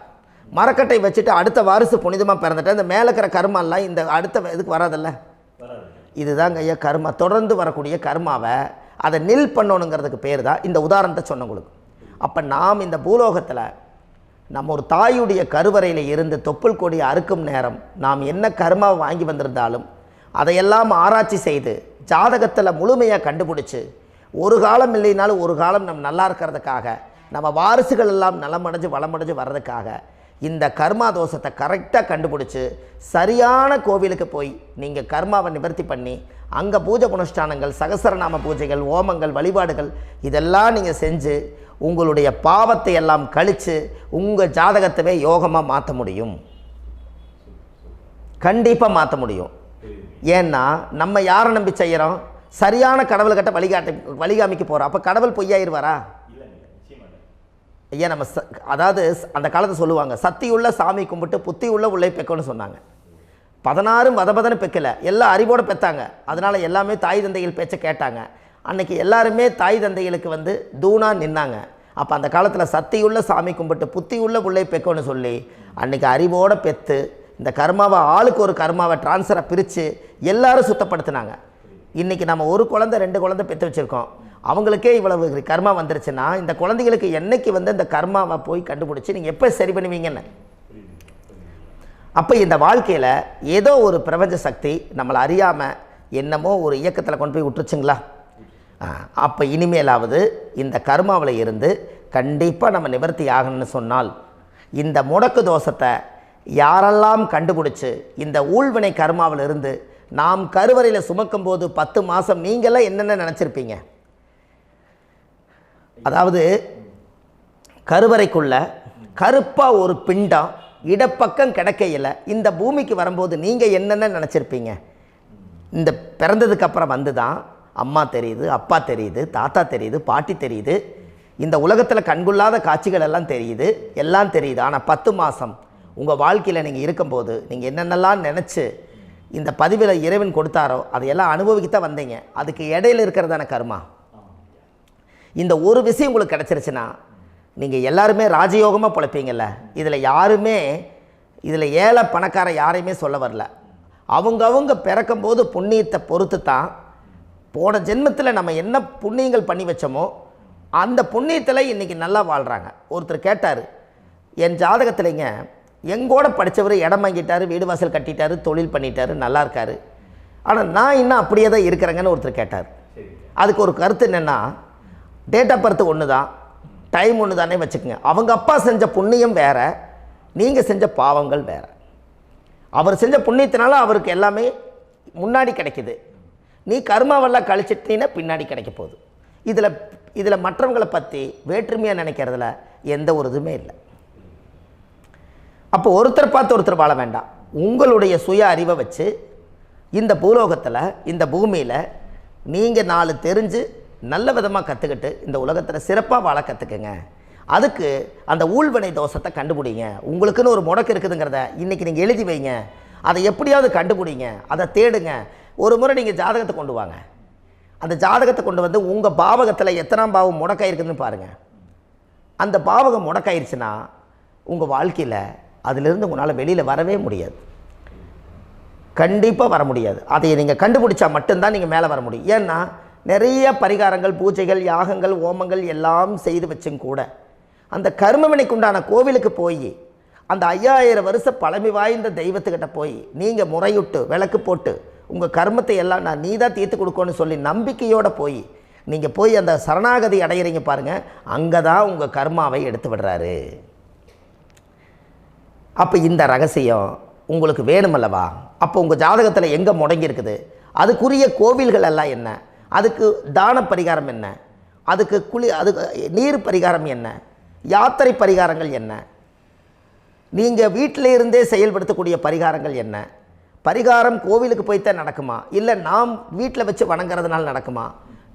மரக்கட்டை வச்சுட்டு அடுத்த வாரிசு புனிதமாக பிறந்துட்டு அந்த மேலே இருக்கிற கர்மாலாம் இந்த அடுத்த இதுக்கு வராதில்ல. இதுதாங்க ஐயா கர்மா. தொடர்ந்து வரக்கூடிய கர்மாவை அதை நில் பண்ணணுங்கிறதுக்கு பேர் தான் இந்த உதாரணத்தை சொன்னவங்களுக்கு. அப்போ நாம் இந்த பூலோகத்தில் நம்ம ஒரு தாயுடைய கருவறையில் இருந்து தொப்புள் கொடி அறுக்கும் நேரம் நாம் என்ன கர்மாவை வாங்கி வந்திருந்தாலும் அதையெல்லாம் ஆராய்ச்சி செய்து ஜாதகத்தில் முழுமையாக கண்டுபிடிச்சி ஒரு காலம் இல்லைனாலும் ஒரு காலம் நம்ம நல்லா இருக்கிறதுக்காக, நம்ம வாரிசுகள் எல்லாம் நலமடைஞ்சு வளமடைஞ்சு வர்றதுக்காக இந்த கர்மா தோஷத்தை கரெக்டாக கண்டுபிடிச்சி சரியான கோவிலுக்கு போய் நீங்கள் கர்மாவை நிவர்த்தி பண்ணி அங்கே பூஜை புனஸ்தானங்கள், சகசரநாம பூஜைகள், ஓமங்கள், வழிபாடுகள் இதெல்லாம் நீங்கள் செஞ்சு உங்களுடைய பாவத்தை எல்லாம் கழித்து உங்கள் ஜாதகத்தவே யோகமாக மாற்ற முடியும். கண்டிப்பாக மாற்ற முடியும். ஏன்னா நம்ம யாரை நம்பி செய்கிறோம்? சரியான கடவுள்கிட்ட வழிகாமிக்க போகிறோம். அப்போ கடவுள் பொய்யாயிருவாரா? ஐயா நம்ம அதாவது அந்த காலத்தை சொல்லுவாங்க, சத்தியுள்ள சாமி கும்பிட்டு புத்தி உள்ள உள்ளே பெக்கணும்னு சொன்னாங்க. 16 வதபதன்னு பெக்கலை, எல்லாம் அறிவோடு பெற்றாங்க. அதனால் எல்லாமே தாய் தந்தைகள் பேச்சை கேட்டாங்க. அன்றைக்கி எல்லாருமே தாய் தந்தைகளுக்கு தூணாக நின்னாங்க. அப்போ அந்த காலத்தில் சத்தியுள்ள சாமி கும்பிட்டு புத்தி உள்ள உள்ளே பெக்கணும்னு சொல்லி அன்றைக்கி அறிவோடு பெற்று இந்த கர்மாவை ஆளுக்கு ஒரு கர்மாவை டிரான்ஸ்ஃபரை பிரித்து எல்லாரும் சுத்தப்படுத்தினாங்க. இன்றைக்கி நம்ம ஒரு குழந்தை 2 குழந்தை பெற்று வச்சுருக்கோம். அவங்களுக்கே இவ்வளவு கர்மா வந்துருச்சுன்னா இந்த குழந்தைகளுக்கு என்னைக்கு இந்த கர்மாவை போய் கண்டுபிடிச்சி நீங்கள் எப்போ சரி பண்ணுவீங்கன்னு. அப்போ இந்த வாழ்க்கையில் ஏதோ ஒரு பிரபஞ்ச சக்தி நம்மளை அறியாமல் என்னமோ ஒரு இயக்கத்தில் கொண்டு போய் விட்டுருச்சுங்களா? அப்போ இனிமேலாவது இந்த கர்மாவில் இருந்து கண்டிப்பாக நம்ம நிவர்த்தி ஆகணும்னு சொன்னால் இந்த முடக்கு தோஷத்தை யாரெல்லாம் கண்டுபிடிச்சி இந்த ஊழ்வினை கர்மாவில் இருந்து நாம் கருவறையில் சுமக்கும் போது 10 மாதம் நீங்களாம் என்னென்ன நினச்சிருப்பீங்க? அதாவது கருவறைக்குள்ள கருப்பாக ஒரு பிண்டம் இடப்பக்கம் கிடக்கையில் இந்த பூமிக்கு வரும்போது நீங்கள் என்னென்ன நினச்சிருப்பீங்க? இந்த பிறந்ததுக்கு அப்புறம் வந்து தான் அம்மா தெரியுது, அப்பா தெரியுது, தாத்தா தெரியுது, பாட்டி தெரியுது, இந்த உலகத்தில் கண்கொள்ளாத காட்சிகள் எல்லாம் தெரியுது, எல்லாம் தெரியுது. ஆனால் 10 மாதம் உங்கள் வாழ்க்கையில் நீங்கள் இருக்கும்போது நீங்கள் என்னென்னலாம் நினச்சி இந்த பதிவில் இறைவன் கொடுத்தாரோ அதையெல்லாம் அனுபவிக்கத்தான் வந்தீங்க. அதுக்கு இடையில இருக்கிறதான கர்மா. இந்த ஒரு விஷயம் உங்களுக்கு கிடச்சிருச்சுன்னா நீங்கள் எல்லாருமே ராஜயோகமாக பிழைப்பீங்கள்ல. இதில் ஏழை பணக்கார யாரையுமே சொல்ல வரல. அவங்க பிறக்கும்போது புண்ணியத்தை பொறுத்து தான் போன ஜென்மத்தில் நம்ம என்ன புண்ணியங்கள் பண்ணி வச்சோமோ அந்த புண்ணியத்தில் இன்றைக்கி நல்லா வாழ்கிறாங்க. ஒருத்தர் கேட்டார், என் ஜாதகத்தில்ங்க எங்கூட படித்தவர் இடம் வாங்கிட்டார், வீடு வாசல் கட்டிட்டார், தொழில் பண்ணிட்டார், நல்லா இருக்கார், ஆனால் நான் இன்னும் அப்படியே தான் இருக்கிறேங்கன்னு ஒருத்தர் கேட்டார். அதுக்கு ஒரு கருத்து என்னென்னா, டேட் ஆஃப் பர்த் ஒன்று தான், டைம் ஒன்று தானே வச்சுக்கோங்க. அவங்க அப்பா செஞ்ச புண்ணியம் வேறு, நீங்கள் செஞ்ச பாவங்கள் வேறு. அவர் செஞ்ச புண்ணியத்தினால அவருக்கு எல்லாமே முன்னாடி கிடைக்கிது. நீ கர்மாவெல்லாம் கழிச்சிட்டினா பின்னாடி கிடைக்க போகுது. இதில் மற்றவங்களை பற்றி வேற்றுமையாக நினைக்கிறதுல எந்த ஒரு இதுவுமே இல்லை. அப்போ ஒருத்தர் பார்த்து ஒருத்தர் வாழ வேண்டாம். உங்களுடைய சுய அறிவை வச்சு இந்த பூலோகத்தில் இந்த பூமியில் நீங்கள் 4 தெரிஞ்சு நல்ல விதமாக கற்றுக்கிட்டு இந்த உலகத்தில் சிறப்பாக வாழ கற்றுக்குங்க. அதுக்கு அந்த ஊழ்வினை தோஷத்தை கண்டுபிடிங்க. உங்களுக்குன்னு ஒரு முடக்கு இருக்குதுங்கிறத இன்றைக்கி நீங்கள் எழுதி வைங்க. அதை எப்படியாவது கண்டுபிடிங்க, அதை தேடுங்க. ஒரு முறை நீங்கள் ஜாதகத்தை கொண்டு வாங்க. அந்த ஜாதகத்தை கொண்டு வந்து உங்கள் பாவகத்தில் எத்தனாம் பாவம் முடக்காயிருக்குதுன்னு பாருங்கள். அந்த பாவகம் முடக்காயிருச்சுன்னா உங்கள் வாழ்க்கையில் அதிலிருந்து உங்களால் வெளியில் வரவே முடியாது, கண்டிப்பாக வர முடியாது. அதை நீங்கள் கண்டுபிடிச்சா மட்டும்தான் நீங்கள் மேலே வர முடியும். ஏன்னா நிறைய பரிகாரங்கள், பூஜைகள், யாகங்கள், ஓமங்கள் எல்லாம் செய்து வச்சும் கூட அந்த கர்மவினைக்கு உண்டான கோவிலுக்கு போய் அந்த 5000 வருஷ பழமை வாய்ந்த தெய்வத்துக்கிட்ட போய் நீங்கள் முறையிட்டு விளக்கு போட்டு உங்கள் கர்மத்தை எல்லாம் நான் நீ தான் தீர்த்து கொடுக்கணும்னு சொல்லி நம்பிக்கையோடு நீங்கள் போய் அந்த சரணாகதி அடையிறீங்க பாருங்கள், அங்கே தான் உங்கள் கர்மாவை எடுத்து விடுறாரு. அப்போ இந்த ரகசியம் உங்களுக்கு வேணுமல்லவா? அப்போ உங்கள் ஜாதகத்தில் எங்கே முடங்கி அதுக்குரிய கோவில்கள் எல்லாம் என்ன, அதுக்கு தான பரிகாரம் என்ன, அதுக்கு நீர் பரிகாரம் என்ன, யாத்திரை பரிகாரங்கள் என்ன, நீங்கள் வீட்டில் இருந்தே செயல்படுத்தக்கூடிய பரிகாரங்கள் என்ன, பரிகாரம் கோவிலுக்கு போய்த்தான் நடக்குமா, இல்லை நாம் வீட்டில் வச்சு வணங்குறதுனால நடக்குமா,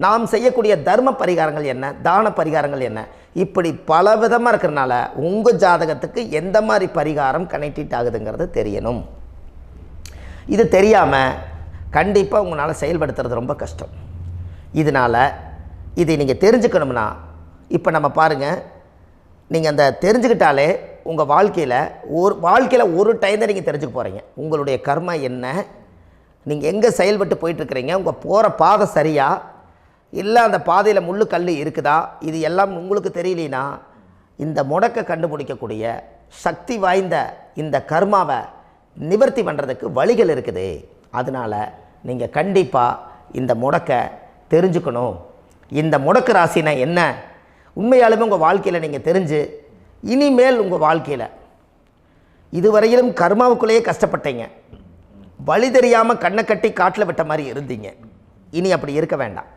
நாம் செய்யக்கூடிய தர்ம பரிகாரங்கள் என்ன, தான பரிகாரங்கள் என்ன, இப்படி பல விதமாக இருக்கிறனால உங்கள் ஜாதகத்துக்கு எந்த மாதிரி பரிகாரம் கனெக்ட் ஆகுதுங்கிறது தெரியணும். இது தெரியாமல் கண்டிப்பாக உங்களால் செயல்படுத்துறது ரொம்ப கஷ்டம். இதனால் இதை நீங்கள் தெரிஞ்சுக்கணும்னா இப்போ நம்ம பாருங்கள், நீங்கள் அந்த தெரிஞ்சுக்கிட்டாலே உங்கள் வாழ்க்கையில் ஒரு டைம் தான் நீங்கள் தெரிஞ்சுக்க போகிறீங்க. உங்களுடைய கர்மா என்ன, நீங்கள் எங்கே செயல்பட்டு போயிட்டுருக்கிறீங்க, உங்கள் போகிற பாதை சரியா இல்லை அந்த பாதையில் முள்ளு கல் இருக்குதா, இது எல்லாம் உங்களுக்கு தெரியலனா இந்த முடக்கை கண்டுபிடிக்கக்கூடிய சக்தி வாய்ந்த இந்த கர்மாவை நிவர்த்தி பண்ணுறதுக்கு வழிகள் இருக்குது. அதனால் நீங்கள் கண்டிப்பாக இந்த முடக்கை தெரிஞ்சுக்கணும். இந்த முடக்கு ராசினா என்ன உண்மையாலுமே உங்கள் வாழ்க்கையில் நீங்கள் தெரிஞ்சு இனிமேல் உங்கள் வாழ்க்கையில் இதுவரையிலும் கர்மாவுக்குள்ளேயே கஷ்டப்பட்டீங்க, வழி தெரியாமல் கண்ணை கட்டி காட்டில் விட்ட மாதிரி இருந்தீங்க. இனி அப்படி இருக்க வேண்டாம்.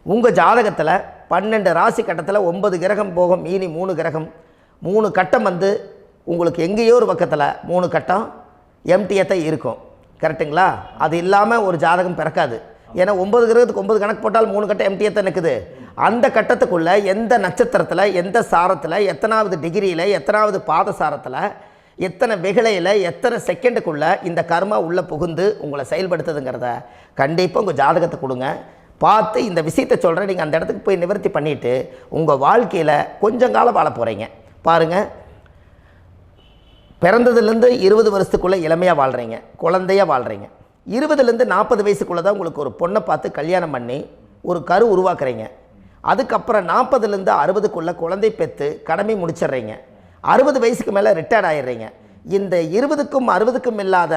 உங்கள் ஜாதகத்தில் 12 ராசி கட்டத்தில் 9 கிரகம் போகும், மீனி 3 கிரகம், 3 கட்டம் உங்களுக்கு எங்கேயோ ஒரு பக்கத்தில் 3 கட்டம் எம்டியாக தான் இருக்கும். கரெக்டுங்களா? அது இல்லாமல் ஒரு ஜாதகம் பிறக்காது. ஏன்னா 9 கிரகத்துக்கு 9 கணக்கு போட்டால் 3 கட்டம் எம்டியாக தான் நிற்குது. அந்த கட்டத்துக்குள்ளே எந்த நட்சத்திரத்தில், எந்த சாரத்தில், எத்தனாவது டிகிரியில், எத்தனாவது பாதசாரத்தில், எத்தனை வெகுளையில், எத்தனை செகண்டுக்குள்ளே இந்த கர்மா உள்ளே புகுந்து உங்களை செயல்படுத்துதுங்கிறத கண்டிப்பாக உங்கள் ஜாதகத்தை கொடுங்க. பார்த்து இந்த விஷயத்தை சொல்கிறேன், நீங்கள் அந்த இடத்துக்கு போய் நிவர்த்தி பண்ணிவிட்டு உங்கள் வாழ்க்கையில் கொஞ்சம் காலம் வாழ போகிறீங்க. பாருங்கள், பிறந்ததுலேருந்து 20 வருஷத்துக்குள்ளே இளமையாக வாழ்கிறீங்க, குழந்தையாக வாழ்கிறீங்க. 20லேருந்து 40 வயசுக்குள்ளே தான் உங்களுக்கு ஒரு பொண்ணை பார்த்து கல்யாணம் பண்ணி ஒரு கரு உருவாக்குறீங்க. அதுக்கப்புறம் 40லேருந்து 60க்குள்ளே குழந்தை பெற்று கடமை முடிச்சிடுறீங்க. 60 வயசுக்கு மேலே ரிட்டையர்ட் ஆகிடுறீங்க. இந்த 20க்கும் 60க்கும் இல்லாத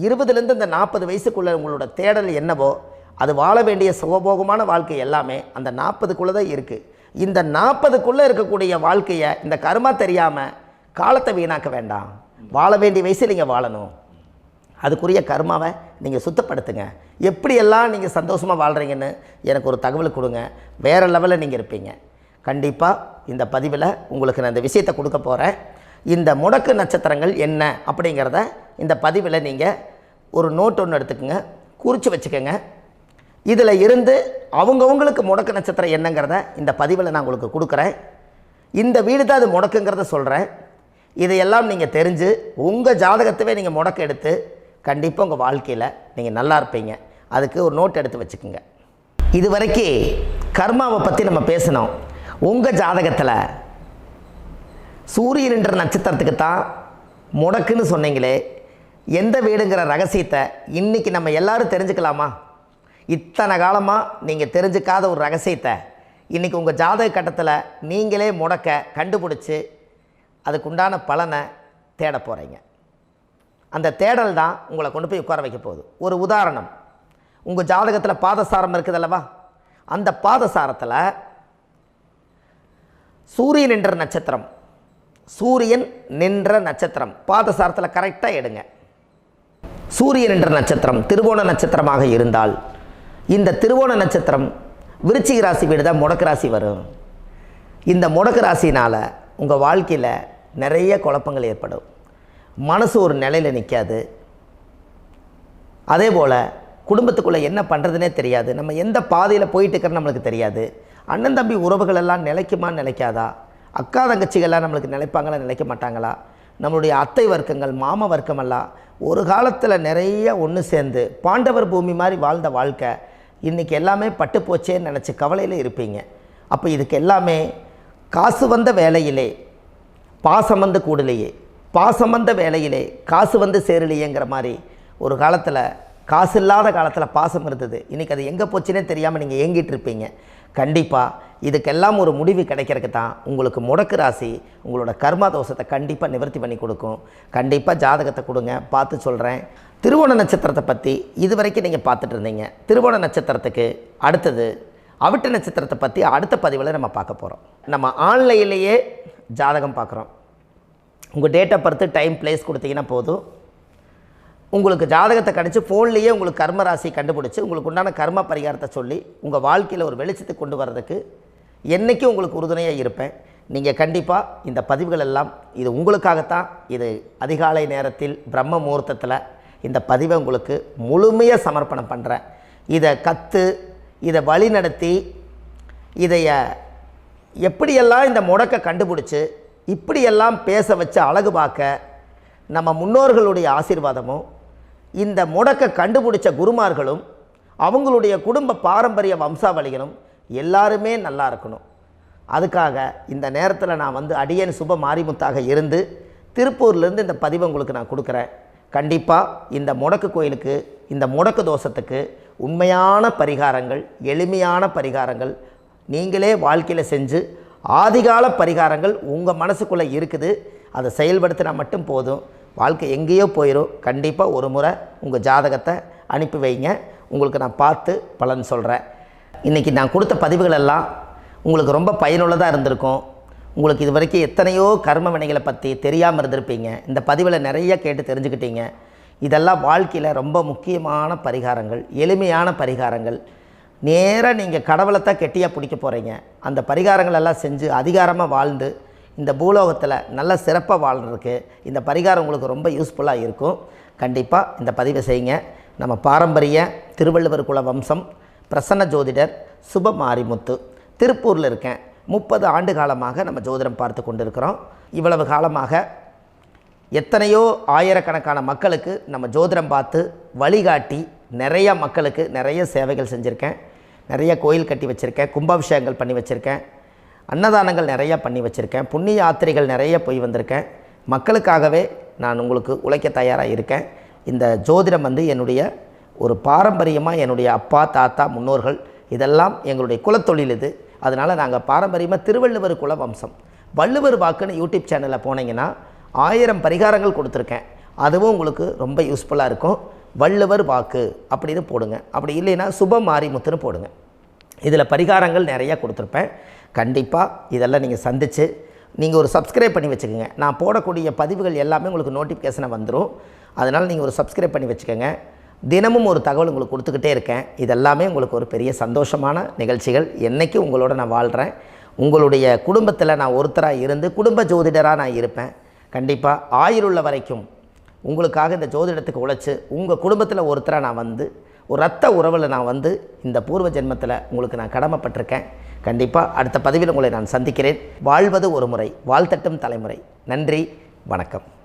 20லேருந்து இந்த 40 வயசுக்குள்ளே உங்களோட தேடல் என்னவோ அது வாழ வேண்டிய சுகபோகமான வாழ்க்கை எல்லாமே அந்த 40க்குள்ளே தான் இருக்குது. இந்த 40க்குள்ளே இருக்கக்கூடிய வாழ்க்கையை இந்த கர்மா தெரியாமல் காலத்தை வீணாக்க வேண்டாம். வாழ வேண்டிய வயசில் நீங்கள் வாழணும். அதுக்குரிய கர்மாவை நீங்கள் சுத்தப்படுத்துங்க. எப்படியெல்லாம் நீங்கள் சந்தோஷமாக வாழ்கிறீங்கன்னு எனக்கு ஒரு தகவல் கொடுங்க. வேறு லெவலில் நீங்கள் இருப்பீங்க. கண்டிப்பாக இந்த பதிவில் உங்களுக்கு நான் இந்த விஷயத்தை கொடுக்க போகிறேன். இந்த முடக்கு நட்சத்திரங்கள் என்ன அப்படிங்கிறத இந்த பதிவில் நீங்கள் ஒரு நோட் ஒன்று எடுத்துக்கோங்க, குறித்து வச்சுக்கோங்க. இதில் இருந்து அவங்கவுங்களுக்கு முடக்கு நட்சத்திரம் என்னங்கிறத இந்த பதிவில் நான் உங்களுக்கு கொடுக்குறேன். இந்த வீடு தான் அது முடக்குங்கிறத சொல்கிறேன். இதையெல்லாம் நீங்கள் தெரிஞ்சு உங்கள் ஜாதகத்தவே நீங்கள் முடக்கு எடுத்து கண்டிப்பாக உங்கள் வாழ்க்கையில் நீங்கள் நல்லா இருப்பீங்க. அதுக்கு ஒரு நோட் எடுத்து வச்சுக்கோங்க. இது வரைக்கும் கர்மாவை பற்றி நம்ம பேசினோம். உங்கள் ஜாதகத்தில் சூரியன் என்ற நட்சத்திரத்துக்கு தான் முடக்குன்னு சொன்னீங்களே, எந்த வீடுங்கிற ரகசியத்தை இன்றைக்கி நம்ம எல்லோரும் தெரிஞ்சுக்கலாமா? இத்தனை காலமாக நீங்கள் தெரிஞ்சுக்காத ஒரு ரகசியத்தை இன்றைக்கி உங்கள் ஜாதக கட்டத்தில் நீங்களே முடக்க கண்டுபிடிச்சி அதுக்குண்டான பலனை தேட போகிறீங்க. அந்த தேடல் தான் உங்களை கொண்டு போய் உட்கார வைக்க போகுது. ஒரு உதாரணம், உங்கள் ஜாதகத்தில் பாதசாரம் இருக்குது அல்லவா? அந்த பாதசாரத்தில் சூரியன் என்ற நட்சத்திரம், சூரியன் நின்ற நட்சத்திரம் பாதசாரத்தில் கரெக்டாக எடுங்க. சூரியன் என்ற நட்சத்திரம் திருவோண நட்சத்திரமாக இருந்தால் இந்த திருவோண நட்சத்திரம் விருச்சிக ராசி வீடு தான் முடக்கு ராசி வரும். இந்த முடக்கு ராசினால் உங்கள் வாழ்க்கையில் நிறைய குழப்பங்கள் ஏற்படும். மனசு ஒரு நிலையில் நிற்காது. அதே போல் குடும்பத்துக்குள்ளே என்ன பண்ணுறதுனே தெரியாது. நம்ம எந்த பாதையில் போயிட்டு இருக்கிறன்னு நம்மளுக்கு தெரியாது. அண்ணன் தம்பி உறவுகள் எல்லாம் நிலைக்குமா நிலைக்காதா? அக்கா தங்கச்சிகள்லாம் நம்மளுக்கு நிலைப்பாங்களா நிலைக்க மாட்டாங்களா? நம்மளுடைய அத்தை வர்க்கங்கள் மாமா வர்க்கமெல்லாம் ஒரு காலத்தில் நிறைய ஒன்று சேர்ந்து பாண்டவர் பூமி மாதிரி வாழ்ந்த வாழ்க்கை இன்றைக்கி எல்லாமே பட்டு போச்சேன்னு நினச்சி கவலையில் இருப்பீங்க. அப்போ இதுக்கு எல்லாமே காசு வந்த வேலையிலே பாசம் வந்து கூடலையே, பாசம் வந்த வேலையிலே காசு வந்து சேரலையேங்கிற மாதிரி ஒரு காலத்தில் காசு இல்லாத காலத்தில் பாசம் இருந்தது. இன்றைக்கி அது எங்கே போச்சுன்னே தெரியாமல் நீங்கள் ஏங்கிட்டு இருப்பீங்க. கண்டிப்பாக இதுக்கெல்லாம் ஒரு முடிவு கிடைக்கிறதுக்கு தான் உங்களுக்கு முடக்கு ராசி உங்களோட கர்மா தோஷத்தை கண்டிப்பாக நிவர்த்தி பண்ணி கொடுக்கும். கண்டிப்பாக ஜாதகத்தை கொடுங்க, பார்த்து சொல்கிறேன். திருவோண நட்சத்திரத்தை பற்றி இது வரைக்கும் நீங்கள் பார்த்துட்டு இருந்தீங்க. திருவோண நட்சத்திரத்துக்கு அடுத்தது அவிட்ட நட்சத்திரத்தை பற்றி அடுத்த பதிவில் நம்ம பார்க்க போகிறோம். நம்ம ஆன்லைன்லேயே ஜாதகம் பார்க்குறோம். உங்கள் date of birth time place கொடுத்தீங்கன்னா போதும், உங்களுக்கு ஜாதகத்தை கணிச்சு ஃபோன்லேயே உங்களுக்கு கர்ம ராசி கண்டுபிடிச்சி உங்களுக்கு உண்டான கர்ம பரிகாரத்தை சொல்லி உங்கள் வாழ்க்கையில் ஒரு வெளிச்சத்துக்கு கொண்டு வர்றதுக்கு என்றைக்கும் உங்களுக்கு உறுதுணையாக இருப்பேன். நீங்கள் கண்டிப்பாக இந்த பதிவுகள் எல்லாம் இது உங்களுக்காகத்தான். இது அதிகாலை நேரத்தில் பிரம்ம முகூர்த்தத்தில் இந்த பதிவை உங்களுக்கு முழுமையாக சமர்ப்பணம் பண்ணுறேன். இதை கற்று இதை வழி நடத்தி இதைய எப்படியெல்லாம் இந்த முடக்கை கண்டுபிடிச்சி இப்படியெல்லாம் பேச வச்சு அழகு பார்க்க நம்ம முன்னோர்களுடைய ஆசீர்வாதமும் இந்த முடக்கை கண்டுபிடிச்ச குருமார்களும் அவங்களுடைய குடும்ப பாரம்பரிய வம்சாவளிகளும் எல்லாருமே நல்லா இருக்கணும். அதுக்காக இந்த நேரத்தில் நான் வந்து அடியேன் சுப மாரிமுத்தாக இருந்து திருப்பூர்லேருந்து இந்த பதிவை உங்களுக்கு நான் கொடுக்குறேன். கண்டிப்பாக இந்த முடக்கு கோயிலுக்கு இந்த முடக்கு தோஷத்துக்கு உண்மையான பரிகாரங்கள், எளிமையான பரிகாரங்கள் நீங்களே வாழ்க்கையில் செஞ்சு ஆதிகால பரிகாரங்கள் உங்கள் மனசுக்குள்ளே இருக்குது. அதை செயல்படுத்தினா மட்டும் போதும், வாழ்க்கை எங்கேயோ போயிடும். கண்டிப்பாக ஒரு முறை உங்கள் ஜாதகத்தை அனுப்பி வைங்க, உங்களுக்கு நான் பார்த்து பலன் சொல்கிறேன். இன்றைக்கி நான் கொடுத்த பதிவுகள் எல்லாம் உங்களுக்கு ரொம்ப பயனுள்ளதாக இருந்திருக்கும். உங்களுக்கு இது வரைக்கும் எத்தனையோ கர்ம வினைகளை பற்றி தெரியாமல் இருந்திருப்பீங்க. இந்த பதிவில் நிறைய கேட்டு தெரிஞ்சுக்கிட்டீங்க. இதெல்லாம் வாழ்க்கையில் ரொம்ப முக்கியமான பரிகாரங்கள், எளிமையான பரிகாரங்கள். நேராக நீங்கள் கடவுளைத்தான் கெட்டியாக பிடிக்க போகிறீங்க. அந்த பரிகாரங்கள் எல்லாம் செஞ்சு அதிகாரமாக வாழ்ந்து இந்த பூலோகத்தில் நல்ல சிறப்பாக வாழ்கிறதுக்கு இந்த பரிகாரம் உங்களுக்கு ரொம்ப யூஸ்ஃபுல்லாக இருக்கும். கண்டிப்பாக இந்த பதிவை செய்யுங்க. நம்ம பாரம்பரிய திருவள்ளுவர் குல வம்சம் பிரசன்ன ஜோதிடர் சுப மாரிமுத்து, திருப்பூரில் இருக்கேன். 30 ஆண்டு காலமாக நம்ம ஜோதிடம் பார்த்து கொண்டு இருக்கிறோம். இவ்வளவு காலமாக எத்தனையோ ஆயிரக்கணக்கான மக்களுக்கு நம்ம ஜோதிடம் பார்த்து வழிகாட்டி நிறைய மக்களுக்கு நிறைய சேவைகள் செஞ்சுருக்கேன். நிறைய கோயில் கட்டி வச்சுருக்கேன், கும்பாபிஷேகங்கள் பண்ணி வச்சுருக்கேன், அன்னதானங்கள் நிறையா பண்ணி வச்சுருக்கேன், புண்ணிய யாத்திரைகள் நிறைய போய் வந்திருக்கேன். மக்களுக்காகவே நான் உங்களுக்கு உழைக்க தயாராக இருக்கேன். இந்த ஜோதிடம் வந்து என்னுடைய ஒரு பாரம்பரியமாக என்னுடைய அப்பா தாத்தா முன்னோர்கள் இதெல்லாம் எங்களுடைய குலத்தொழில் இது. அதனால் நாங்கள் பாரம்பரியமாக திருவள்ளுவர் குல வம்சம். வள்ளுவர் வாக்குன்னு யூடியூப் சேனலில் போனீங்கன்னா 1000 பரிகாரங்கள் கொடுத்துருக்கேன். அதுவும் உங்களுக்கு ரொம்ப யூஸ்ஃபுல்லாக இருக்கும். வள்ளுவர் வாக்கு அப்படின்னு போடுங்க, அப்படி இல்லைன்னா சுப மாரிமுத்துன்னு போடுங்க. இதில் பரிகாரங்கள் நிறையா கொடுத்துருப்பேன். கண்டிப்பாக இதெல்லாம் நீங்கள் சந்தித்து நீங்கள் ஒரு சப்ஸ்கிரைப் பண்ணி வச்சுக்கோங்க. நான் போடக்கூடிய பதிவுகள் எல்லாமே உங்களுக்கு நோட்டிஃபிகேஷனை வந்துடும். அதனால் நீங்கள் ஒரு சப்ஸ்கிரைப் பண்ணி வச்சுக்கோங்க. தினமும் ஒரு தகவல் உங்களுக்கு கொடுத்துக்கிட்டே இருக்கேன். இதெல்லாமே உங்களுக்கு ஒரு பெரிய சந்தோஷமான நிகழ்ச்சிகள். என்றைக்கும் உங்களோட நான் வாழ்கிறேன். உங்களுடைய குடும்பத்தில் நான் ஒருத்தராக இருந்து குடும்ப ஜோதிடராக நான் இருப்பேன். கண்டிப்பாக ஆயுளுள்ள வரைக்கும் உங்களுக்காக இந்த ஜோதிடத்துக்கு உழைச்சி உங்கள் குடும்பத்தில் ஒருத்தராக நான் வந்து ஒரு ரத்த உறவில் நான் வந்து இந்த பூர்வ ஜென்மத்தில் உங்களுக்கு நான் கடமைப்பட்டிருக்கேன். கண்டிப்பாக அடுத்த பதிவில் உங்களை நான் சந்திக்கிறேன். வாழ்வது ஒரு முறை, வாழ்த்தட்டும் தலைமுறை. நன்றி, வணக்கம்.